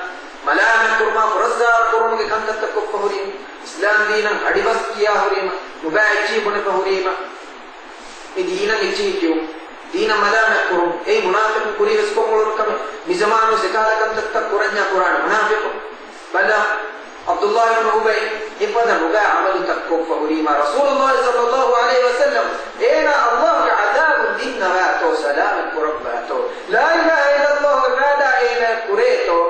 ملامة كرما فرزا كرما كان تتكف فهريم إسلام دينا أدبس كيا هريم مباعجي بن فهريم دينا نجي كيو دينا ملامة كرم أي منافق كوري بسكم ولكم مزمانو سكالا كان تتكف قرانيا قران منافق بلا عبد الله بن أبي إفضل رجاء عمل تكف فهريما رسول الله صلى الله عليه وسلم إنا الله عذاب الدين باتو سلام القرب باتو لا إله إلا الله ماذا إنا كريتو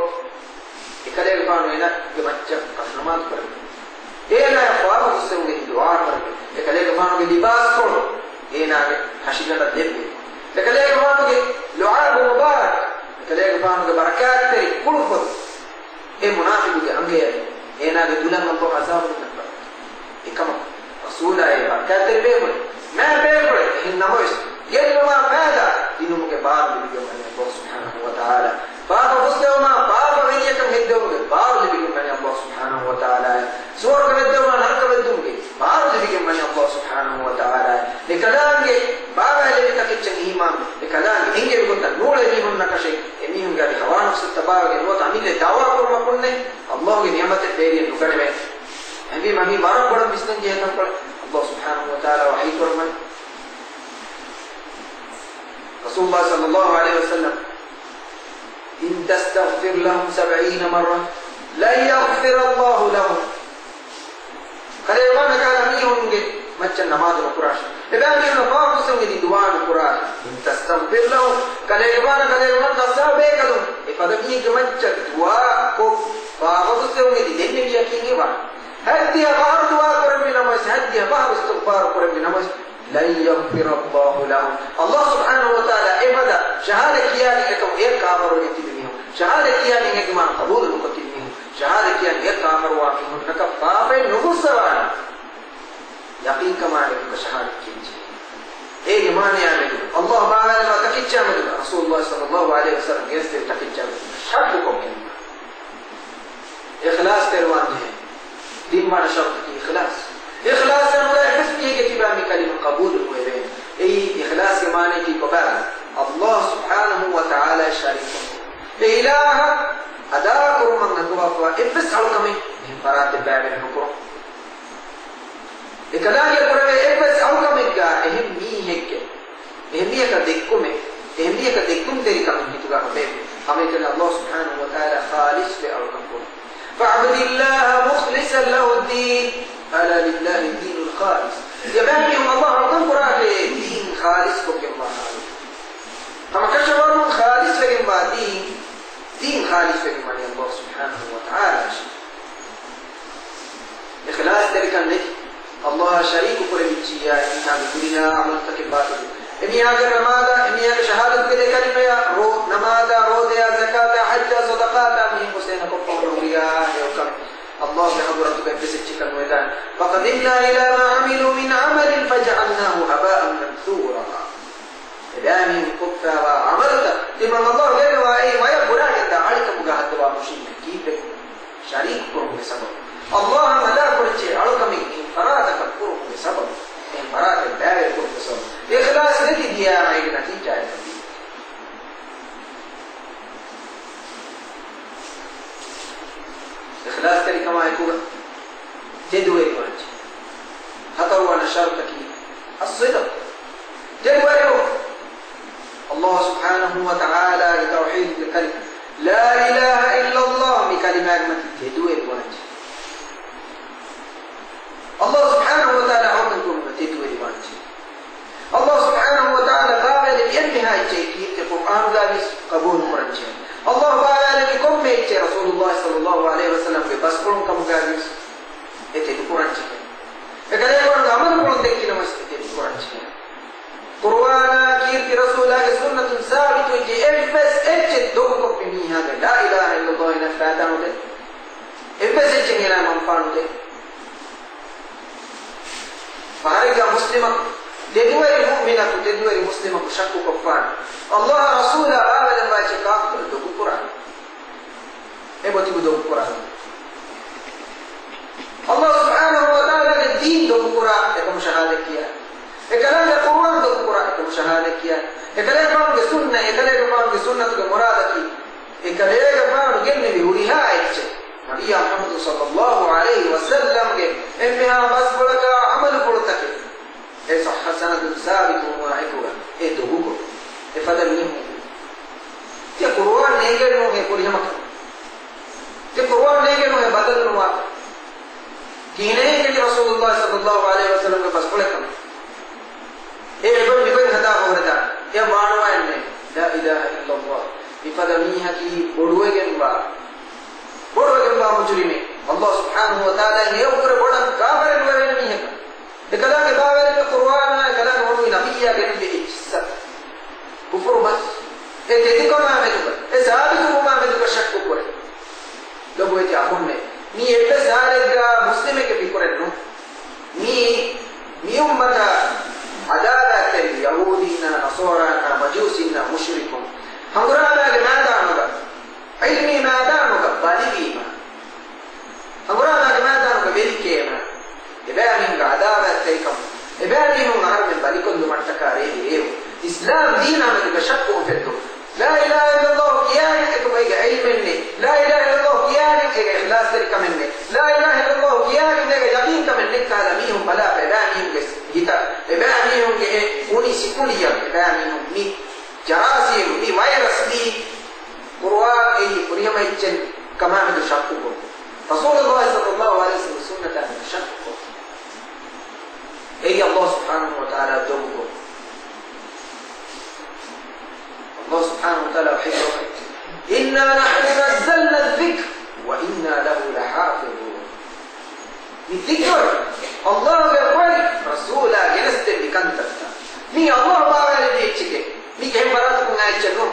إكلم فانو إنا جمعت كفنمات كرب إنا يخواب السوء الدعاء كرب إكلم فانو لباس كرب إنا حشيشة الدب إكلم فانو لعاب مبارك إكلم فانو بركات تري كل فضل إيه منافق أمجير هنا بدولان الله عذاب النبأ إكما رسول الله كاتر بيبل ما بيبل إنما يلما ماذا دينهم كبار بيجوا من الله سبحانه وتعالى بابا مسلما بابا غيركم هدوم بابا بيجوا من الله سبحانه وتعالى سور كبدوم نهر كبدوم بابا بيجوا من الله سبحانه ekadaange baawale takicchen imam ekadaange hinge gonna nuule ni honna kashe emihun gari hawanu sitta baawage nuota amille dawa kurma kunne allah ge ni'mat beeriye nugane me abi mami barak bada bisnan je tan kala allah subhanahu wa ta'ala wahi kurman rasulullah sallallahu alaihi wasallam in tastaghfir lahum 70 marra la yaghfir allah lahum kale wana kala mihun ge macam namaz al-Quran. Ibadah yang apa pun di doa al-Quran. Tastaghfir lahu. Kalau ibadah kasabe kalau. Ibadah ini macam doa ko apa pun di dengar dia kini bah. Hati apa doa Quran di namaz, hati apa istighfar Quran di namaz. La yaghfir Allah lahu. Allah Subhanahu wa ta'ala ibadah syahadat kian itu ek kamar yang tidak nihu. Syahadat kian yang gimana kabul bukan nihu. Syahadat kian ek kamar wa nihu. Nak apa nubusawan. यकीन कमाने को शहादत कीजिए एक ईमान यानी अल्लाह बाला का तकिच्चा में रसूलुल्लाह सल्लल्लाहु अलैहि वसल्लम ये से तकिच्चा में शर्त को कहना इखलास करवान है दिन माना शर्त की इखलास है मतलब किसी के किबा में कलिमा कबूल हुए हैं ये इखलास के माने की बता अल्लाह सुब्हानहु व तआला शरीक है इलाह अदा करो मन दुआ इब्स हल कमें बरात बैठे को ekadaange korave ekbas awkamegga ehemmihekke ehemmiyaka dekkume ehemmiyaka dekkum terikam hituga be amekana allah subhanahu wa ta'ala khalis bi awkakum fa'budillaha mukhlishan lahu ad-din ala lillahi ad-dinul khalis yabani allah awkam korave din khalis ko kemma amakashawarun khalis legen ba din khalis legen ma allah subhanahu wa ta'ala ikhlas terikam ne الله شريك قربتي إن هذا كلنا عمل تكبات إني هذا نماذا إني هذا شهادة كده كلمة رو نماذا رو يا زكاة حج صدقات أمين حسين كفر ورياء يوكم الله بحضرتك بسجك الميدان فقدمنا إلى ما عملوا من عمل فجعلناه هباء منثورا إلهي كفر وعملت لما الله غير وأي ما يقول عند عليك مجاهد ومشيك كيف شريك قرب بسبب الله مدى قرتي عليك فرات كفر بسبب فرات الدائر كفر بسبب إخلاص نتي ديا عيد نتيجة إخلاص تري كما يقول جدوى الوجه هتروا أن شرطك الصدق جدوى الله سبحانه وتعالى لتوحيد الكلمة لا إله إلا الله بكلمات جدوى الوجه الله سبحانه وتعالى عملكم تدوي الوانجي الله سبحانه وتعالى قال لأنها الجيكي القرآن قابس قبول مرجع الله قال لكم ميت رسول الله صلى الله عليه وسلم ببسكرون كم قابس اتدو مرجع فقال يقول عمل قرآن تكينا مستدد مرجع قرآن كيرت رسول الله سنة ثابت وجي افس اجد دوكم بمي هذا لا إله إلا الله نفاتانو ده افس اجد هنا منفانو ده فهرجع مسلما تدوي المؤمنة تدوي المسلمة بشك كفار الله رسوله أبدا ما يشكاك تدو القرآن إيه بتيجي دو القرآن الله سبحانه وتعالى الدين دو القرآن إيه مشاهدة كيا إيه كلام القرآن دو القرآن إيه مشاهدة كيا إيه كلام فهم السنة إيه كلام فهم السنة كمرادة كي إيه كلام فهم جنبي بوريها إيش نبي محمد صلى الله عليه وسلم के इनमें बस बड़ा का अमल पड़ता है ऐसा हसनत साबित हुआ है पूरा ये तो हुआ ये फजल नहीं है क्या कुरान नहीं के नो है पूरी हम क्या कुरान नहीं के नो है बदल नो आप कीने के लिए रसूलुल्लाह सल्लल्लाहु अलैहि वसल्लम के बस बड़ा कम ये बिल्कुल खता हो रहा है ये मानवा है ला इलाहा इल्लल्लाह ये फजल नहीं है कि बोलवे के बाद मुजरिम अल्लाह सुब्हानहु व तआला ने ऊपर बड़ा काफिर वगैरह नहीं है कदा के बारे में कुरान में कदा वो नबी या के इज्जत कुफर बस ये देखो को ना में तो ये साबित को में तो शक को करे लोग ये आपन ने नी एट सारे मुस्लिम के भी करे नो नी उम्मत अदालत यहूदीना नसराना मजूसीना मुशरिकों हमरा के मादा होगा ilmi maadamu kabadili ma amura ma maadamu kabili kema ibani ga adaba taykam ibani mu arab balikon dumattaka rehe islam dina me ga shakku fetto la ilaha illallah kiyani ek mege ilmenne la ilaha illallah kiyani ek ikhlas tari kamenne la ilaha illallah kiyani mege yaqin kamenne kala mihum bala bedani ges hita ebani hum ge uni sikuliya bedani hum mi jarasi mi virus di qur'an ei kuriyama ichen kama me shakku ko rasulullah sallallahu alaihi wasallam sunnata shakku ei allah subhanahu wa ta'ala dogo الله سبحانه وتعالى وحده إنا نحن نزلنا الذكر وإنا له لحافظون الذكر الله يقول رسولا جلست بكنتك مي الله بابا لديك مي كم مراتكم عايشكم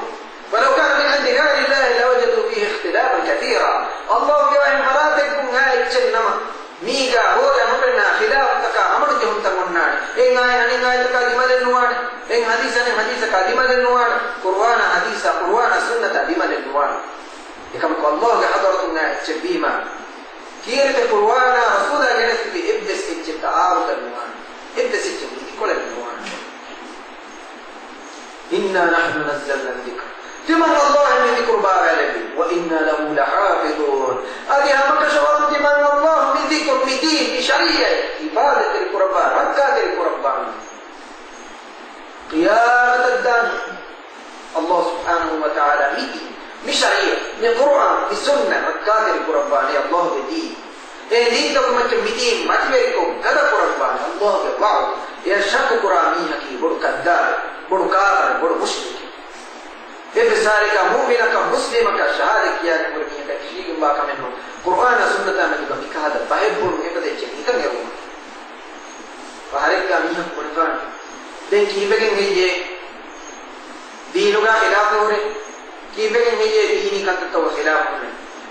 ولو كان من عند غير الله لوجدوا فيه اختلافا كثيرا الله يقول مراتكم عايشنما ميغا هو يمرنا خلافك أمركم تمنان إن عايز كلمة النوان إن حديث كلمة النوان قرآن حديث قرآن سنة كلمة النوان يكمل الله حضرتنا تشبيما كيرت قرآن رسول الله في إبدس إنجب تعارض النوان إبدس إنجب كل النوان إنا نحن نزلنا الذكر تمن الله من ذكر بارك وإنا له لحافظون هذه هم كشورت تمن الله من ذكر بدين بشريعة عبادة القربان ركعة القربان قيامة الدان الله سبحانه وتعالى بدين بشريعة من قرآن بسنة ركعة القربان الله بدين إن دينكم بدين ما تبيكم هذا قربان الله ببعض يشك قرآنيها كي بڑو كذاب بڑو كافر بڑو مشرك بسارك مؤمنك مسلمك شهادة كيان مرمية تكشيك باك منه قرآن سنة من بك هذا بحبون إبدا جميعا يوم فهرك ميهم مرفان دين كيبكين هي دينك خلاف نوري كيبكين هي ديني كانت تو خلاف نوري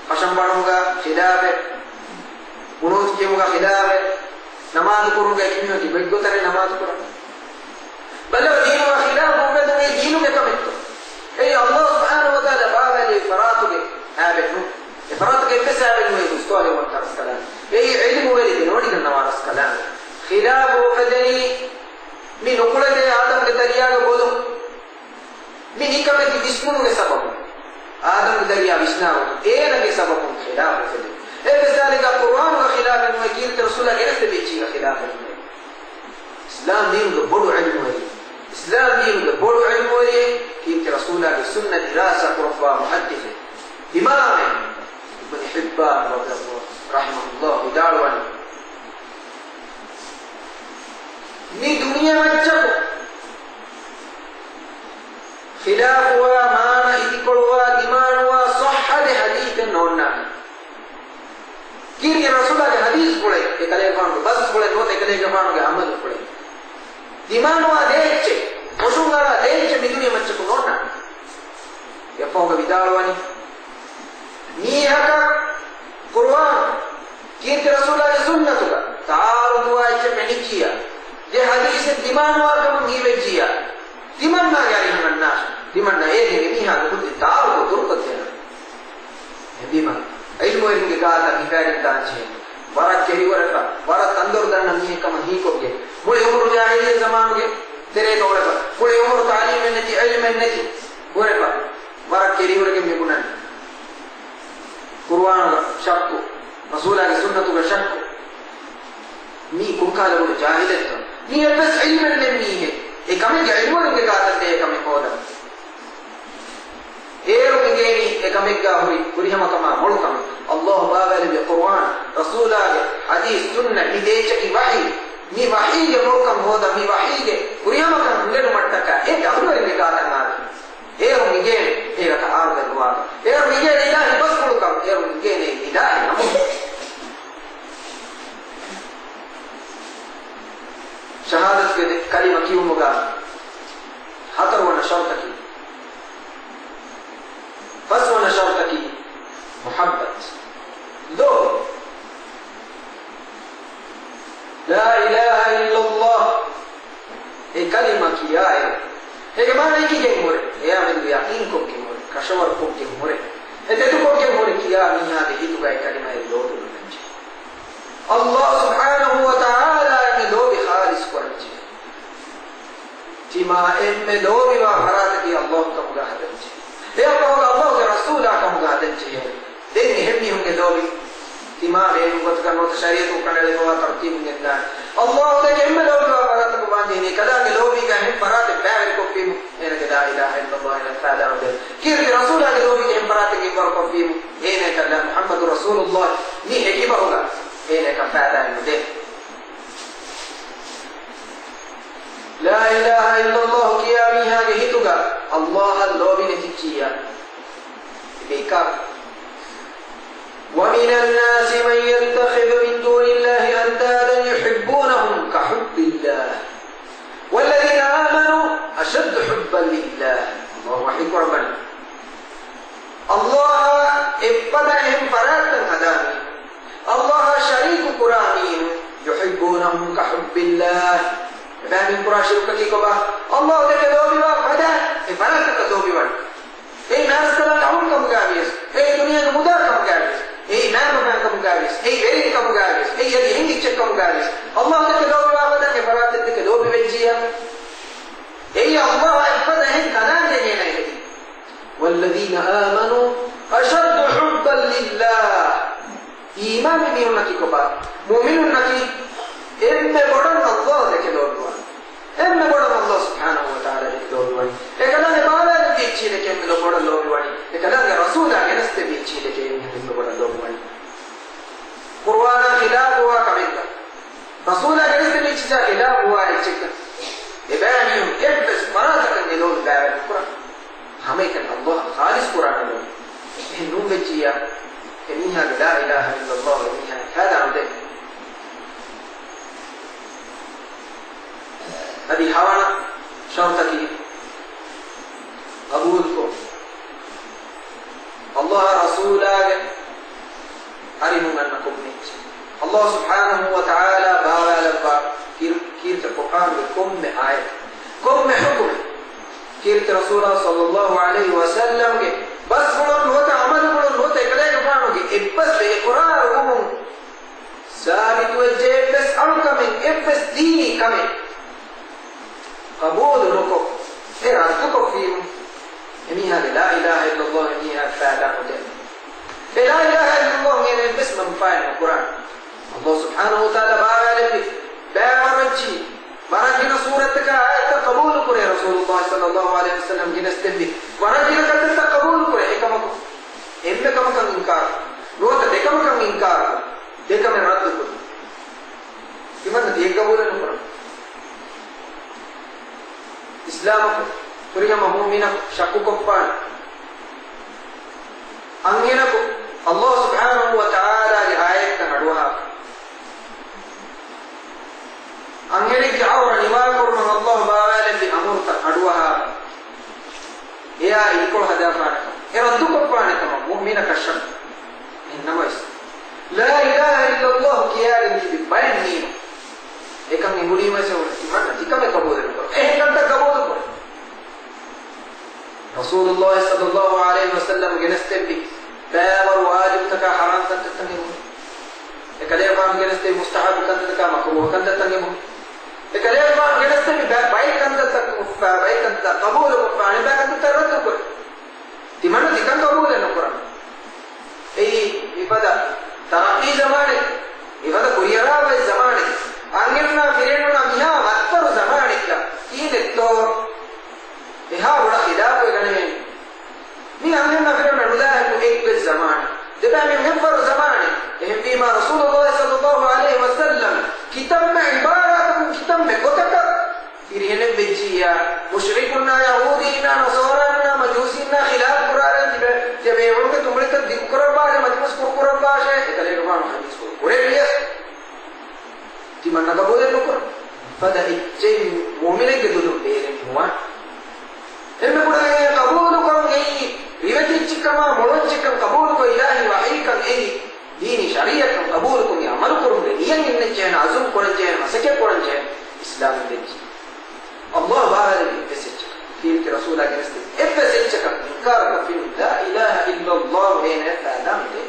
خشمبانوك خلاف قنوت كيمك خلاف نماز قرنك كيمك بيجو ترى نماز قرن بل دينك خلاف وبدو دينك كمتو أي الله سبحانه وتعالى بابا لفراتك هابنه فراتك بس هابنه يستوى وانترس كلام أي علم ولد نوري النوارس كلام خلاف وفدني من نقول لي آدم كدريا كبودو من إكمل كديسكونو كسبب آدم كدريا بيشناو إيه نبي سبب خلاف وفدني إيه بس ذلك القرآن وخلاف المجيل كرسول الله جلست بيجي خلاف إسلام دين كبودو علم ولد إسلام دين كبودو علم ولد كيف رسولك السنة دراسة رفا محدثة إمام ابن حبان رضي الله رحمه الله دعوان من دنيا مجبو خلافها مانا إذكرها إيمانها صحة حديث نونا كيف رسولك حديث قولي إكالي فانو بس قولي نوت إكالي فانو عمل قولي إيمانها ديتش وشونغارا ديتش من دنيا مجبو نونا يفوق بدارواني نيهك قرآن كيف رسولك سنتك تعارض واجب منكيا دي حديث دمان واقم نيبجيا دمان ما يعرفون الناس دمان ايه نيها كنت تعارض درقت دمان علم علم قالا مكان تانچه ورا كري ورا تندور دان نيه كما هي کوگه بڑے عمر جاہلی زمان کے تیرے توڑے پر بڑے عمر تعلیم نتی علم نتی ورے پر ورا كري ورے کے میگونن قرآن شک رسول اللہ سنت کا شک نی کوکالا بڑے جاہلیت نی بس علم نہیں ہے ایک ہمیں علم کے قاعدت ہے ایک ہمیں کودا ايرو ميجيني اكاميكا هوري كوريما كما مولكم الله بابا بالقران رسول الله حديث سنه ميديچكي وحي مي وحي مولكم هودا مي وحي كوريما كان نگلو مٹکا ایک اپنو نگاتا نا ايرو ميجيني ايرا تعارض الوا ايرو ميجيني الهي بس مولكم ايرو ميجيني الهي نمو شهادت كلمه کیوں مگا خطر ونشرتك فسوى نشرتك محبة ذو لا إله إلا الله هي كلمة كيائر هي كمان هي كيمورة هي من يقينكم كيمورة كشوركم كيمورة هتتكم كيمورة كيا من هذه تبعي كلمة اللوط الله سبحانه وتعالى من ذو بخالص قرنجي تما إم دوبي وفراتك الله كم قاعدنج يا الله رسول كم قاعدنج دين همي هم دوبي تما بين وقت كانوا تشريعه وكان له ترتيب من الله الله ده إم دوبي وفراتك بانديني كذا دوبي كان فرات بعير كفيم إن لا إله إلا الله إلا تعالى رب كير رسول دوبي كان فراتك كفيم إن كلام محمد رسول الله نيه كبرنا إن كفادا إنه لا إله إلا الله كيامي هذه تجا الله اللوبي نتيجيا بيكار ومن الناس من يتخذ من دون الله أندادا يحبونهم كحب الله والذين آمنوا أشد حبا لله الله أكبر ربنا الله ابتدأهم فراتا هداني الله شريك قرانين يحبونهم كحب الله بامن قراش وكتي كبا الله ده دوبي وفدا فراتا كدوبي وان ناس كلام تعون كم جابيس دنيا كمدار كم جابيس نام كان كم جابيس غيرين كم جابيس يلي هندي تشك كم جابيس الله ده دوبي وفدا فراتا كدوبي بيجيا الله ابتدأهم كنان جنينا والذين آمنوا أشد حبا لله إيمان بيهم نكي كبار مؤمن نكي إن بدن الله ذكر دولوان إن بدن الله سبحانه وتعالى ذكر دولوان إكلام بالا بيجي لك إن بدن دولوان إكلام رسول الله نست بيجي لك إن بدن دولوان قرآن خلاف هو كمينك رسول الله نست بيجي لك خلاف هو إيشك إبراهيم إبليس فراتك النور بعد القرآن هميك الله خالص قرآن له إنهم بيجيا إنها لا إله إلا الله إنها هذا عمدك هذه حوانا شرطك قبولكم الله رسولا أرهم أنكم نيت الله سبحانه وتعالى بابا لبا كيرت القرآن بكم آية كم حكم كيرت رسول الله صلى الله عليه وسلم بس بلون ہوتا عمل بلون ہوتا اکلے کفانو کی ابس بے اقرار ہوں ثابت وجہ بس ام کمیں ابس دینی کمیں قبول رکو پھر ارتکو فیم ہمیہا لا الہ الا اللہ ہمیہا فعلا مجھے لا الہ الا اللہ ہمیہا بس منفائل قرآن اللہ سبحانہ وتعالی بارے بارجی ورجل سورتك آية قبول كره رسول الله صلى الله عليه وسلم جنستبي ورجل كتبت قبول كره إكمكم إنكم كم إنكار روت دكم كم إنكار دكم رد كره كمان ديك قبول نقرأ إسلامكم كريه مؤمنكم شكوكم فان أنجنكم الله سبحانه وتعالى آية كنروها أنجلك عورا نواكر من الله بالا بأمرك أدوها يا إيكول هذا فانك إردوك فانك مؤمنك الشر إنما لا إله إلا الله كيان بين نيم إكم يقولي ما سوى إيمان تكمل قبول كم تقبول رسول الله صلى الله عليه وسلم جنستبي باب واجب تكا حرام تتنجم إكلي فان جنستبي مستحب كنتك مكروه كنتنجم إكلي فان جنستبي باي كنتك باي كنت قبول فان باي كنت رد كل تمنى تكن قبول نقرأ أي إبدا تراقي زمانه إبدا كويرا باي زمانه أنجلنا فيرنا مياه أكثر زمانه لا كين التور إها ولا خلاف ويغني مي أنجلنا فيرنا نلاقي إيه بالزمان دبا من هفر زمانه إهم فيما رسول الله صلى الله عليه وسلم كتاب में عبارة كتاب में كتب فيرهن بيجيا مشركنا يهودينا نصارى مجوسينا خلاف قرآن جب يقولون कि तुम्हारे तो दिख कर बाज है मजबूत कर बाज है इतने लोग मान हदीस को पूरे लिए कि मन का बोले लोग फदा इच्चे मोमिने के दोनों पेरे हुआ इनमें पूरा ये कबूल करो यही रिवायत चिकमा मोड़न चिकम कबूल को इलाही वही का यही दीनी शरीयत को कबूल को ये अमल करूंगे ये इन्हें चैन आज़म करें चैन मसके करें चैन इस्लाम में الله بعد الفسج كيف رسول الله كنست الفسج كم إنكار كفين لا إله إلا الله هنا فأدم ده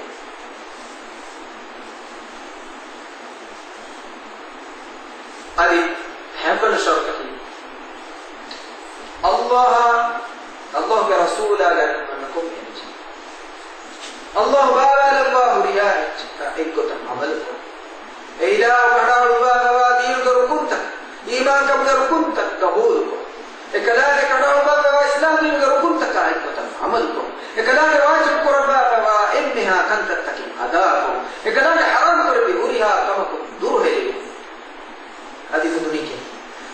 هذه حفل الشرطة الله برسول لكم ينجي الله بابا الله رياء إنكم عملكم إذا كنا ربا دين كركنت إيمان كم كركنت قبولكم إكلام كنا ربا إسلام دين كركنت كائنكم عملكم إكلام واجب كربا إنها كنت تكين أداكم إكلام حرام كربي أولها كمكم دوره هذه الدنيا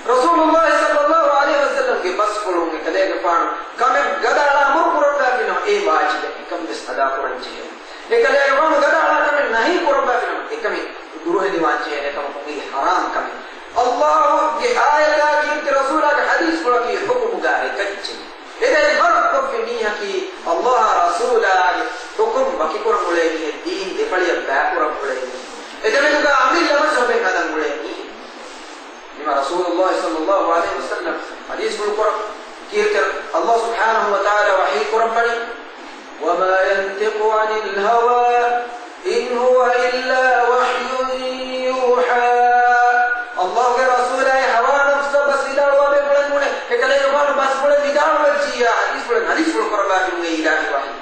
رسول الله صلى الله عليه وسلم के बस पढ़ों के कले के पान कम गदाला मुर पुरंदा के ना ए बाज के कम दिस अदा पुरंची है ए कले के पान गदाला कम नहीं पुरंदा के ना ए कम दुरोह दिवांची है कम कोई हराम कम अल्लाह के आयत की रसूल के हदीस पढ़ के हुक्म गाए कच्चे इधर फर्क को दुनिया की अल्लाह रसूल हुक्म बाकी को बोले कि दीन दे पड़ी बैकुर बोले इधर का अमली लफ्ज होवे कदम बोले لما رسول الله صلى الله عليه وسلم حديث بالقرآن كيرتر الله سبحانه وتعالى وحي قربني وما ينطق عن الهوى إن هو إلا وحي يوحى الله کے رسول ہے ہوا نفس بس ادھر ہوا میں بلند ہونے کہ کلے زبان بس بڑے بدار بچیا حدیث بڑھ قربانی ہوئے الہی وحی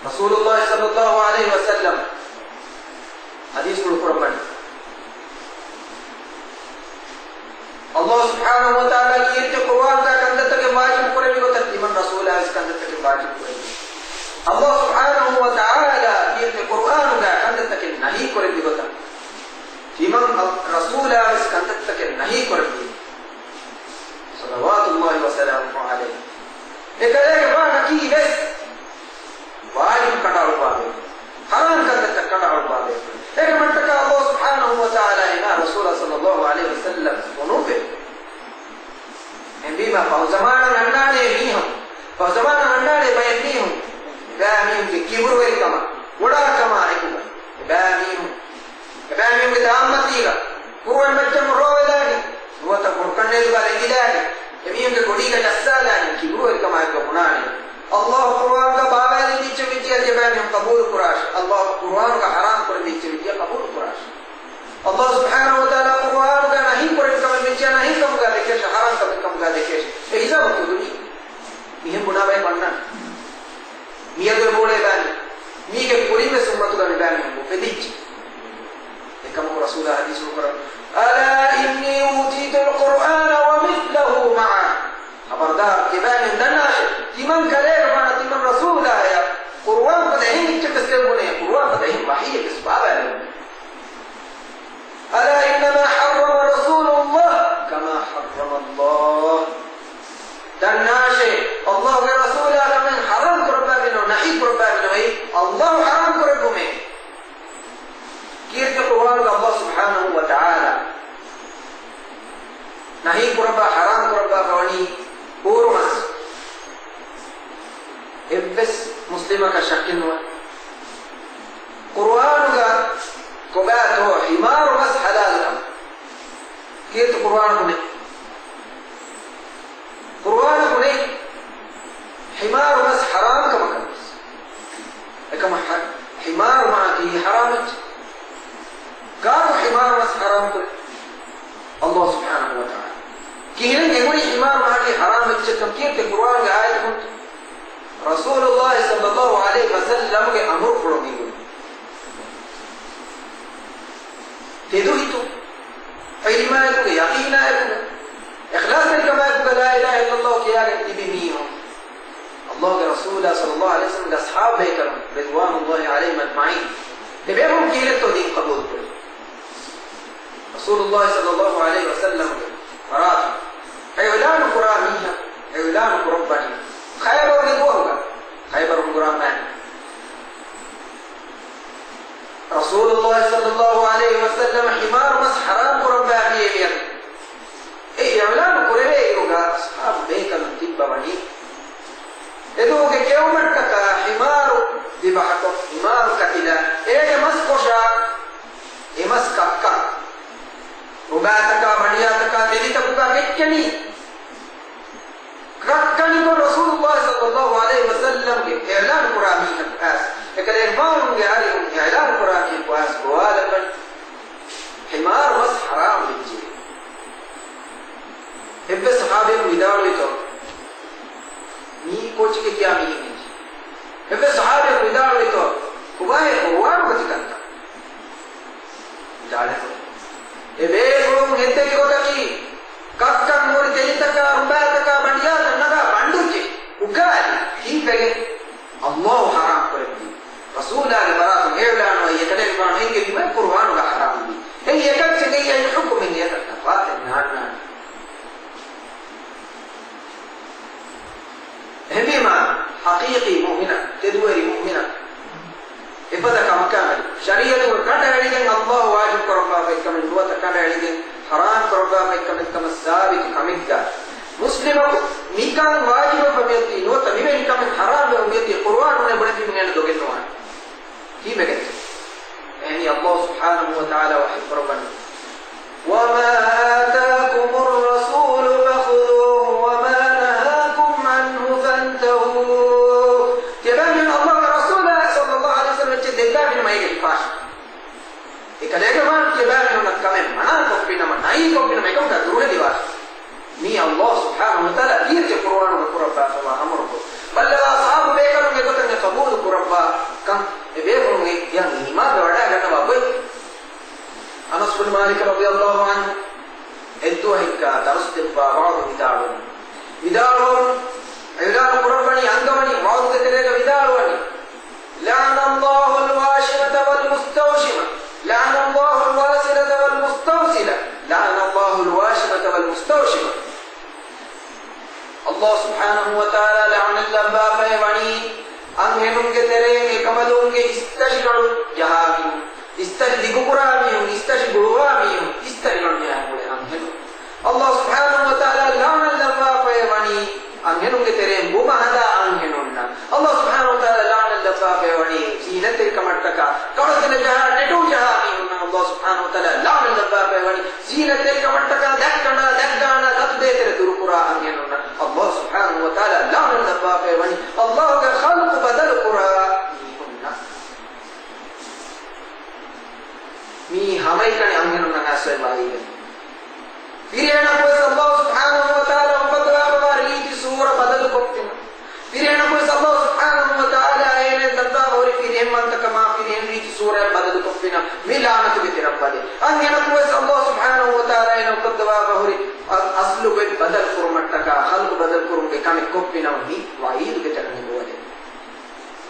رسول الله صلى الله عليه وسلم حديث القرآن الله سبحانه وتعالى يرجع القرآن का कंदत के वाजिब करे भी होता है मन रसूल है इस कंदत के वाजिब करे الله سبحانه وتعالى يرجع القرآن का कंदत के नहीं करे भी होता मन रसूल है इस कंदत के नहीं करे भी सल्लल्लाहु वसल्लम अलैहि एक एक बात की बस वाजिब कटा हुआ है हराम कंदत कटा हुआ है एक मिनट का अल्लाह सुब्हानहु व तआला इना रसूल सल्लल्लाहु अलैहि वसल्लम वनूबे एंबीमा फौजमान नन्नाने नहीं हम फौजमान नन्नाने मैं नहीं हूं गामीम के किब्र वे कमा बड़ा कमा है को गामीम के दामती का पूरा बच्चा रोवेलानी वो तो बुरकने वाले गिलानी एमीम के गोड़ी का नस्सालानी किब्र वे कमा को बनाने अल्लाह कुरान का बाबा ने नीचे नीचे जगह में कबूल कुराश अल्लाह कुरान का हराम कर नीचे नीचे कबूल कुराश अल्लाह सुब्हानहु व तआला कुरान का नहीं कर कम नीचे नहीं कम का देखे हराम का कम का देखे ऐसा वक्त दुनिया मिहे बुना भाई बनना मिया तो बोले बानी मी के पूरी में सुन्नत का निदान है वो पेदिच एकम रसूल हदीस कुरान अला इन्नी उतीतुल कुरान व मिथलहु म'a खबरदार के बानी नन्ना तिमन करे बना तिमन रसूल आया कुरान को नहीं नीचे किसके बोले कुरान को नहीं वही किस बात है अला इन्नमा हर्रम रसूलुल्लाह कमा हर्रम अल्लाह तन्नाशे अल्लाह के रसूल आला में हराम करबा बिनो नहीं करबा बिनो भाई अल्लाह हराम करे तुम्हें कीर्त कुरान का अल्लाह सुब्हानहु व तआला नहीं करबा हराम करबा कवनी पूर्वस इब्स मुस्लिमा का शकिन हुआ कुरान का कोबात हो हिमार बस हलाल का ये तो कुरान को नहीं हिमार बस हराम का मकन एक हिमार मां की हराम गारो हिमार बस हराम को अल्लाह सुब्हानहु व तआला किहने के कोई हिमार मां की हराम अच्छे कम के कुरान का आयत को रसूलुल्लाह सल्लल्लाहु अलैहि वसल्लम के अमर पढ़ोगी तेदो ही तो इल्म है को यकीन है को इखलास है कमा को ला इलाहा इल्लल्लाह किया गई भी नहीं हो अल्लाह के रसूल सल्लल्लाहु अलैहि वसल्लम के असहाब है करम रिज़वानुल्लाह अलैहिम अजमाइन तबे हम किए तो दिन कबूल कर रसूलुल्लाह सल्लल्लाहु अलैहि वसल्लम के फरात ऐलान कुरानिया ऐलान कुरबानी खैबर ने वो होगा खैबर कुरान में रसूलुल्लाह सल्लल्लाहु अलैहि वसल्लम हिमार मस हराम कुरबा किए गए ए ऐलान कुरे होगा असहाब बेकल तिब्बा बनी एदो के क्यों मत का हिमार दिबहत हिमार कतिला एक मस कोशा ए मस कक्का रुबात का बढ़िया का दिली तक का कितनी कक्कनी को रसूलुल्लाह सल्लल्लाहु अलैहि वसल्लम के ऐलान कुरानी के पास एक इरफान के आले उनके ऐलान कुरानी के पास गोवाल पर हिमार मस हराम लीजिए ಎದ್ದೆಗೆ ಗೊತ್ತಗಿ ಕಕ್ಕನ್ ನೋಡಿ ತೆಲಿತಕ ರುಬಾತಕ ಬಂಡಿಯಾದ ನಗ ಬಂಡುಕೆ ಉಗಾಲಿ ಹೀಗೆ ಅಲ್ಲಾಹ್ ಹರಾಮ್ ಕರೆದಿ ರಸೂಲಾಗಿ ಬರಾತು ಹೇಳಾನು ಎಕಡೆ ಬಾನು ಹಿಂಗೆ ಇವೆ ಕುರ್ಆನ್ ಹರಾಮ್ ದಿ ಹೇ ಏಕಕ್ ಸೆಗೆ ಈ ಹುಕುಂ ಹಿಂಗೆ ಏಕಕ್ ಫಾತೆ ನಾಡ್ನ هذه حقيقي مؤمنة تدوري مؤمنة إفادك مكامل شريعة وكذا عليهم الله واجب كربا بكم الدوات كذا عليهم حرام كربا بكم الكم السابق كمكة مسلم ميكان واجب بميتي نوت ميمن كم حرام بميتي قرآن من بنتي من الدوغ النوان كيف بكت يعني الله سبحانه وتعالى وحي ربنا وما آتاكم الرسول فخذوه وما نهاكم عنه فانتهوا كلام من الله ورسوله صلى الله عليه وسلم جدّا من ما يجي فاش إكلام من كلام من الكلام أنا كوبينا من أي كوبينا ما يكون كدروه ديواش مي الله سبحانه وتعالى دير القرآن والقرآن فما أمره بل أصحاب بيكر يقولون أن قبول القرآن كم بيكرون يعني ما بودا كنا بابي أنس بن مالك رضي الله عنه إدوه إنك درس تبا بعض بدارون إعلان قرباني أنجمني بعض تدريج بداروني لعن الله الواشمة والمستوشمة لعن الله الواصلة والمستوصلة لعن الله الواشمة والمستوشمة الله سبحانه وتعالى لعن اللباب يبني أنهنم كترين كمدون كإستشغل جهامي استشهد قرآنهم استشهد قرآنهم استشهد أنهنم الله سبحانه وتعالى لعن اللباب يبني أنهنم كترين بما هذا أنهنمنا الله سبحانه وتعالى لعن اللباب يبني زينة كمرتك كرسل جهار نتو جهامي الله سبحانه وتعالى لعن اللباب يبني زينة كمرتك دكنا دكنا دكدير درقرا أنهنمنا الله سبحانه وتعالى لعن اللباب يبني الله خلق بدل قرآن मी हमाइकने अंगेनुन्ना नासय मारीगे फिरेना कोई अल्लाह सुब्हानहु व तआला उपद्वा रीति सूर बदल कोप्तिन फिरेना कोई अल्लाह सुब्हानहु व तआला आयने दद्दा और फिरेन मंतक मा फिरेन रीति सूर बदल कोप्तिन मिलानत बितिरब्बदे अंगेना कोई अल्लाह सुब्हानहु व तआला आयने उपद्वा और असलु के बदल कुरमटक खल्क बदल कुरुंगे कमे कोप्तिन ही वाईद के तकने बोले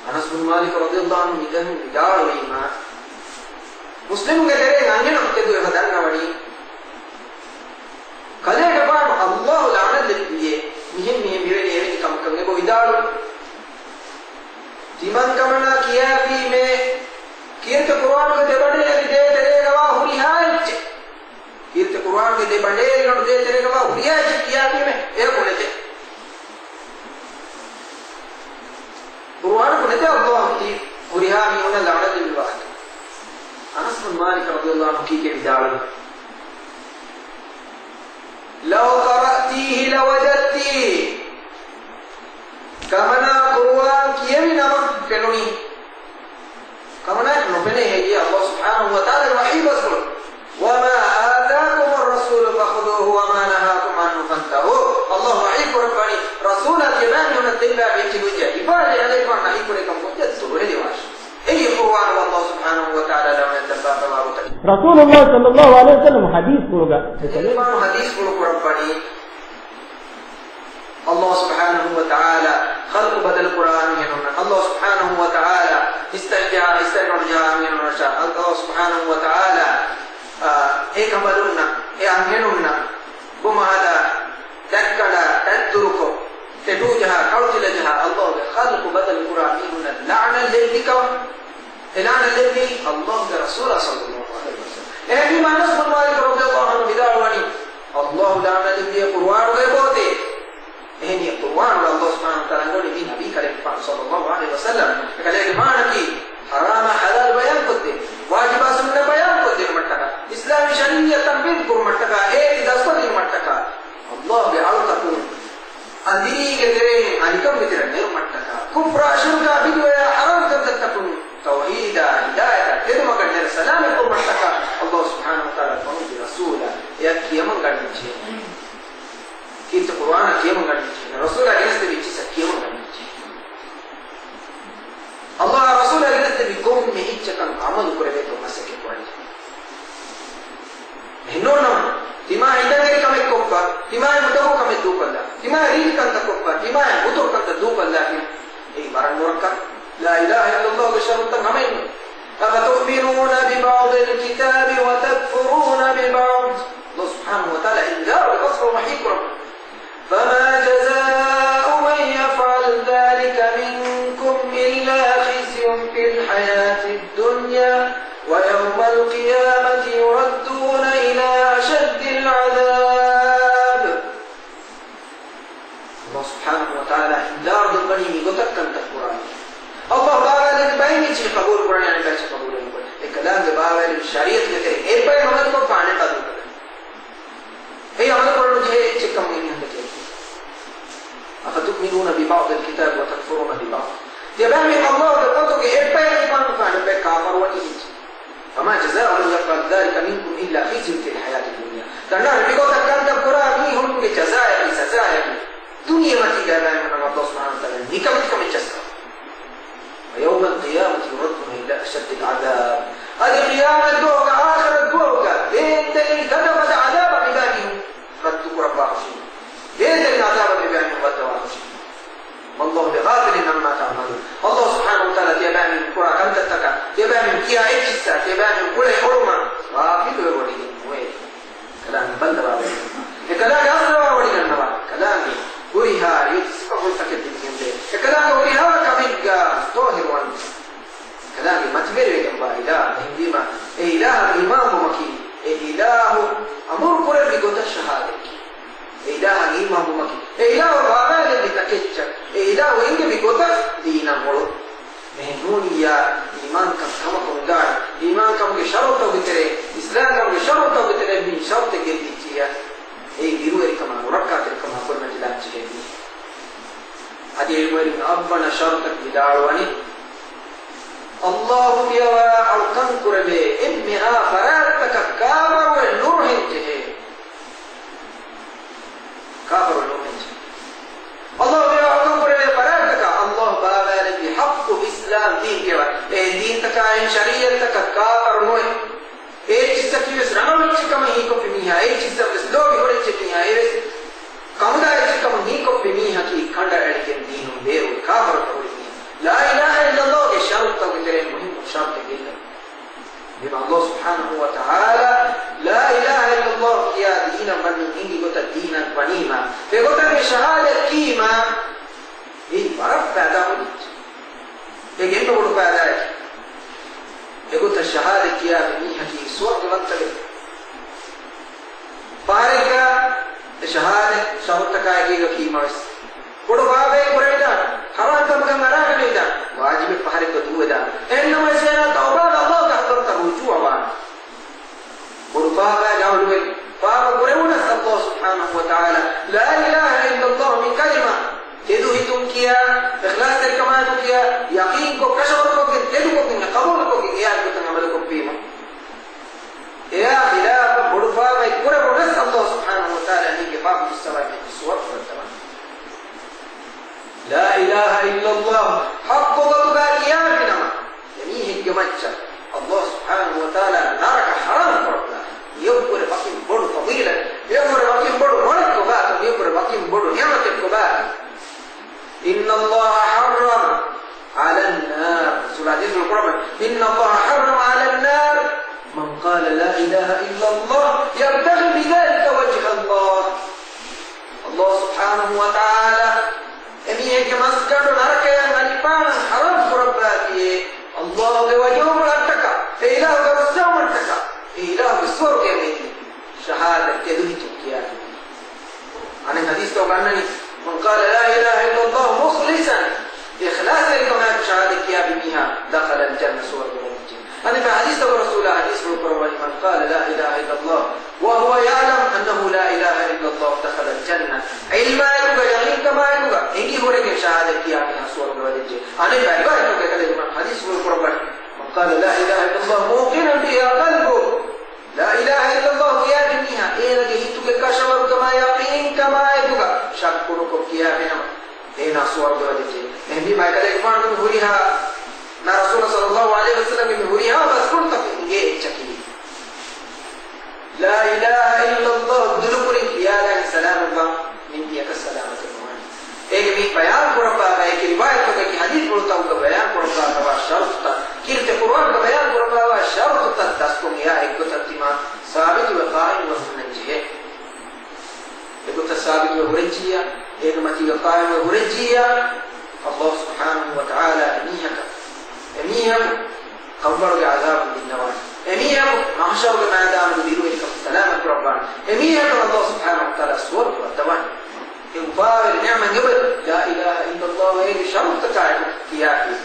अनस बिन मालिक रदियल्लाहु अन्हु इदन याळीमा मुस्लिम के तेरे अंगन होते दुए खदाना वड़ी कले के बाद अल्लाह लानत दिए मिहे मेरे ये कम करने को इदारो जीवन कमना किया भी में कीर्त कुरान के दे बड़े दे तेरे गवा हुई है कीर्त कुरान के दे बड़े दे तेरे गवा हुई है किया भी में ये बोले थे कुरान को देते अल्लाह की हुई है उन्हें लानत दिलवा أنس بن مالك رضي الله عنه كي بدار لو قرأتيه لوجدتيه كمنا قرآن كي من أمر كنوني كمنا نبني هي الله سبحانه وتعالى الوحي بسر وما آتاكم الرسول فخذوه وما نهاكم عنه فانتهوا الله وحي قرباني رسول الجبان من الدنيا بيتي وجه إبادة عليكم أن نحيكم لكم فجد سبحانه وتعالى إيه قرآن والله سبحانه وتعالى لما يتبع فماروتك رسول الله صلى الله عليه وسلم حديث قرآن حديث قرآن الله سبحانه وتعالى خلق بدل القرآن هنا الله سبحانه وتعالى استرجع من رشاء الله سبحانه وتعالى إيه كمالنا إيه أنهننا بما هذا تكلا تدركه تدوجها كوجلجها الله خلق بدل القرآن هنا لعنة للذكر لعنة للذي الله رسول صلى الله عليه وسلم إيه ما نسبة مالك رضي الله عنه بدارواني الله لعنة للذي قرآن غيبوته إيه القرآن الله سبحانه وتعالى يقول في نبي كريم صلى الله عليه وسلم قال لك ما نكي حرام حلال بيان قدّي واجب سنة بيان قدّي مرتكا إسلام شريعة تنبيه كر مرتكا إيه دستور مرتكا الله بعلقكم أدري كتير أنكم كتير نير مرتكا كفر شرك بدوية حرام كذبتكم توحيدا هداية تدم كتير سلام كر مرتكا الله سبحانه وتعالى فرمى برسوله يا كيامن كتير كيت القرآن كيامن كتير رسول الله ينزل بيجي سكيامن كتير الله رسول الله ينزل بيقوم مهيج كان عمل كره بيتو مسك كوالي هنونا timaya mudahu kame dukalla timaya ri kan takoppa timaya mutu kan dukalla ei maran murakkat la ilaha illallah ke syarutan amin afatu'minuna bi ba'dil kitabi wa takfuruna bi ba'd Allah subhanahu wa ta'ala injar al-qasr mahikram fama jazaa'u man yaf'al dhalika minkum illa khizyun fil hayatid dunya wa yawmal qiyamati yuradduna ila ashaddil 'adab Allah subhanahu wa ta'ala injar al-bani gotakkan Quran Allah Ta'ala ne bayni chi qabul Quran ne bache qabul ne e kalam de baawel shariat ke tere e bay amal ko paane ka dukka e amal ko je chikam ni hande ke afatu'minuna bi ba'd al-kitab wa takfuruna bi ba'd je bayni Allah de to ke e bay ko paane be kafar wa ni fama jazaa'u man yaf'al dhalika minkum illa khizyun fil hayati dunya tanna bi ko takkan ta Quran ni hum ke jazaa ki sajaa dunia mati ga bayni Allah subhanahu wa ta'ala nikam nikam jazaa ويوم القيامة يردون إلى أشد العذاب هذه قيامة دوغا آخر دوغا بين دليل كذبت عذاب عبادهم ردوا ربهم بين دليل عذاب عبادهم ردوا والله بغافل عما تعملون الله سبحانه وتعالى تيبان القرى كم تتكى تيبان كيا إجسا تيبان كل حرمة غافل وولي وين كلام بند بابا كلام أصل وولي النبا كلام وريها يتسقط التكتب كلام وريها كبيرا طاهر وان كلام ما تبرئ جنب إله عندما إله إمام مكي إله أمر قرب بقول الشهادة إله إمام مكي إله بابا اللي تكتش إله إنك بقول دين أمر مهنونيا إيمان كم كمدار إيمان كم كشرط بتره إسلام كم كشرط بتره من شرط جديدية بيروي كمان وركعت كمان كل مجلات جديد هذه المرين أبنا شرطك بدارواني الله يوا أركان كربي إمها فراتك كابر والنور هنجه كابر والنور هنجه الله يوا أركان كربي فراتك الله بابا لبي حق إسلام دين كوا دين تكاين شريعة تك كابر نوي چیز کی وسرنا میں کم ہی کو پمی ہے چیز لو بھی ہوڑے چکی ہے کمدا ہے کم ہی کو پمی ہے کہ کھنڈا ہے کہ دین بے اور کافر ہوئی لا الہ الا اللہ کے شرط تو تیرے مهم شرط ہے بما الله سبحانه وتعالى لا اله الا الله کیا دین من ہی کو دین بنیما بے کو تے شہادت کیما یہ فرق پیدا ہوئی لیکن تو وہ پیدا ہے يقول الشهادة كيا بنيها في صور مرتبة فارقة الشهادة شهادتك آئے کی مرس بڑو بابے قرآن حرام کم کم مرا کرنے دا واجب فارق دو دا انما سینا توبہ اللہ کا حضرت رجوع وان بڑو بابے جاؤ بابا قرآن الله سبحانه وتعالى لا إله إلا الله من كلمة تدو هتم كيا اخلاص الكمال كيا يقين کو کشور کو تدو کو قبول کو يا عمل کو بيما يا خلاف غرفا ما يقول رس الله سبحانه وتعالى ان باب السماء في الصور والتمام لا اله الا الله حق قيامنا يميه الجمجة الله سبحانه وتعالى نارك حرام فرقنا يقول بقيم بڑو فضيلة يقول بقيم بڑو ملك كبات يقول بقيم بڑو نعمة كبات إن الله حرم على النار سورة القرآن إن الله حرم على النار من قال لا إله إلا الله يبتغي بذلك وجه الله الله سبحانه وتعالى أميه كمسكر نركي أنبان حرم قرباتي الله بوجهه مرتك إله برسه مرتك إله بسور يمين شهادة كذبت كيان عن الحديث توقعنني من قال لا إله إلا الله مخلصا إخلاص الكمال شهادة كيا بميها دخل الجنة سورة المجين أنا في حديث رسول حديث القرآن من قال لا إله إلا الله وهو يعلم أنه لا إله إلا الله دخل الجنة علما يلقى يقين كما يلقى إنكي هو لك شهادة كيا بميها سورة المجين أنا في حديث القرآن من قال لا إله إلا الله موقنا بها قلبه لا إله إلا الله كيا بميها إيه لك كشور كما يقين كما يلقى شكرك كيا بميها إيه نصور المجين نبي ما قال إيمان من هوريها نا رسول صلى الله عليه وسلم من هوريها بس كل تفينجي شكلي لا إله إلا الله دلوقتي يا لك سلام باقي ورجيا إيه متي قائم ورجيا الله سبحانه وتعالى أميهم خبر عذاب بالنوال أميهم محشر ما دام بديروا لكم سلامة ربنا أميهم الله سبحانه وتعالى سور والدوان إنفار النعمة قبل لا إله إلا الله وهي شرط تكاين كياكي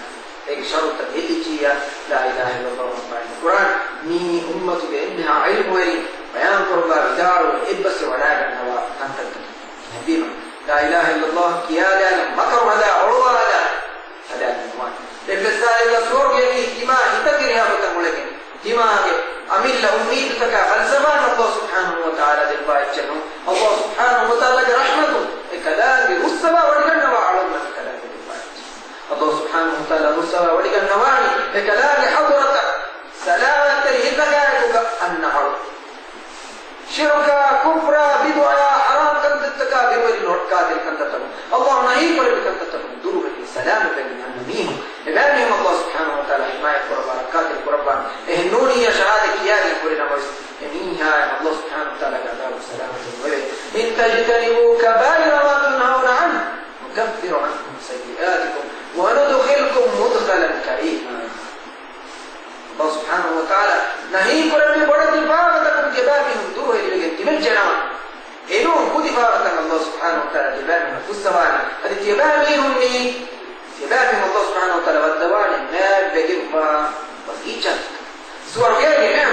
هي شرط تهديجيا لا إله إلا الله ربنا القرآن مي أمة بأنها علم وري بيان قربا بدار إبس ولا جنوا أنت نبينا لا إله إلا الله كيالا مكر ولا عروة ولا هذا النوان الرسالة سور يلي دماء يتجريها بتمولكين دماء أميل أميد تكا فلسفان الله سبحانه وتعالى دلباء الجنة الله سبحانه وتعالى رحمته كلام السبا ولكن وعلم كلام دلباء الله سبحانه وتعالى السبا ولكن نواني كلام حضرتك سلامة الهداية النهر شركا كفرا بدعا حرام كنت تكابر ولنور قادر كنت تكابر الله نهي ولكن كنت تكابر دروه سلامة من أمنيهم إبانهم الله سبحانه وتعالى حماية وربان قادر وربان إهنوني يا شهادة كياني ورنا ويس إنيها الله سبحانه وتعالى قادر سلامة ولي إن تجتنبوا كبائر ما تنهون عنه نكفر عنكم سيئاتكم وندخلكم مدخلا كريما الله سبحانه وتعالى نهي ورنا ورد فاغتكم جبابهم دروه إلى جمال جنوان إنهم قد فاغتك الله سبحانه وتعالى جبابهم فالسوانا هذه جبابهم جبابهم الله سبحانه وتعالى والدوان ما بجيب وفيجا سوار غير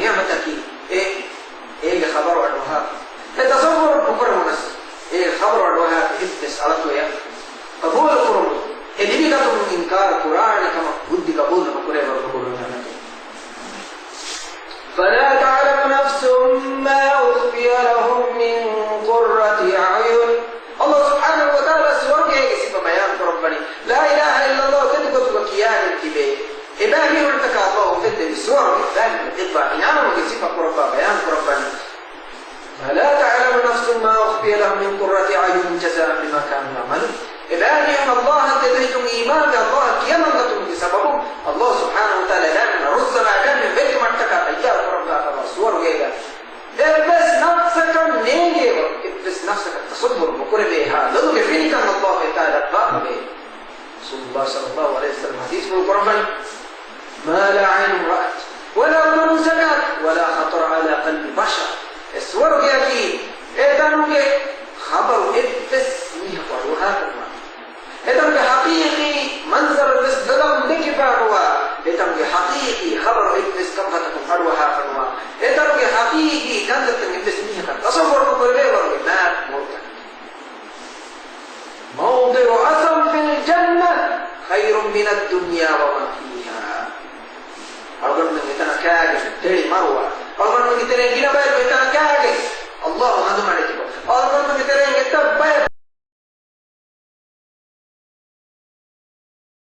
نعمتك إيه خبر عن وهاب التصور بكر منس إيه خبر عن وهاب إبتس على تويا قبول القرآن اللي بيقولوا إنكار القرآن كما بدي قبول بكرة فلا تعلم نفس ما أخفي لهم من قرة أعين الله سبحانه وتعالى سوار غير بيان ربنا لا إله إلا الله تدقوا كيان الكبير إباني ورتك الله فد بسور إباني إطبع إنام وكسيف قربا بيان ربنا فلا تعلم نفس ما أخفي لهم من قرة أعين جزاء بما كانوا يعملون إباني أن الله تدريتم إيمان الله كيما لكم بسببه الله سبحانه وتعالى لنا رسل عجل من بيت مرتكا أيام ربنا فالصور غير بس نفسك نيجي بس نفسك تصبر بكل بها لو يفينك أن الله تعالى باب به رسول الله صلى الله عليه وسلم حديث من القرآن ما لا عين رأت ولا أذن سمعت ولا خطر على قلب بشر الصور يأتي إذن خبر إبس ميه وروها إذن بحقيقي منظر بس دلم لكبا هو إذن بحقيقي خبر إبس كم فتكم أروها فنوا إذن بحقيقي كانت إبس ميه تصور بكل بها ورمات موتا موضع أثم في الجنة خير من الدنيا وما فيها أقول لك أنا كاجي تري مروة أقول لك تري جينا بير أنا كاجي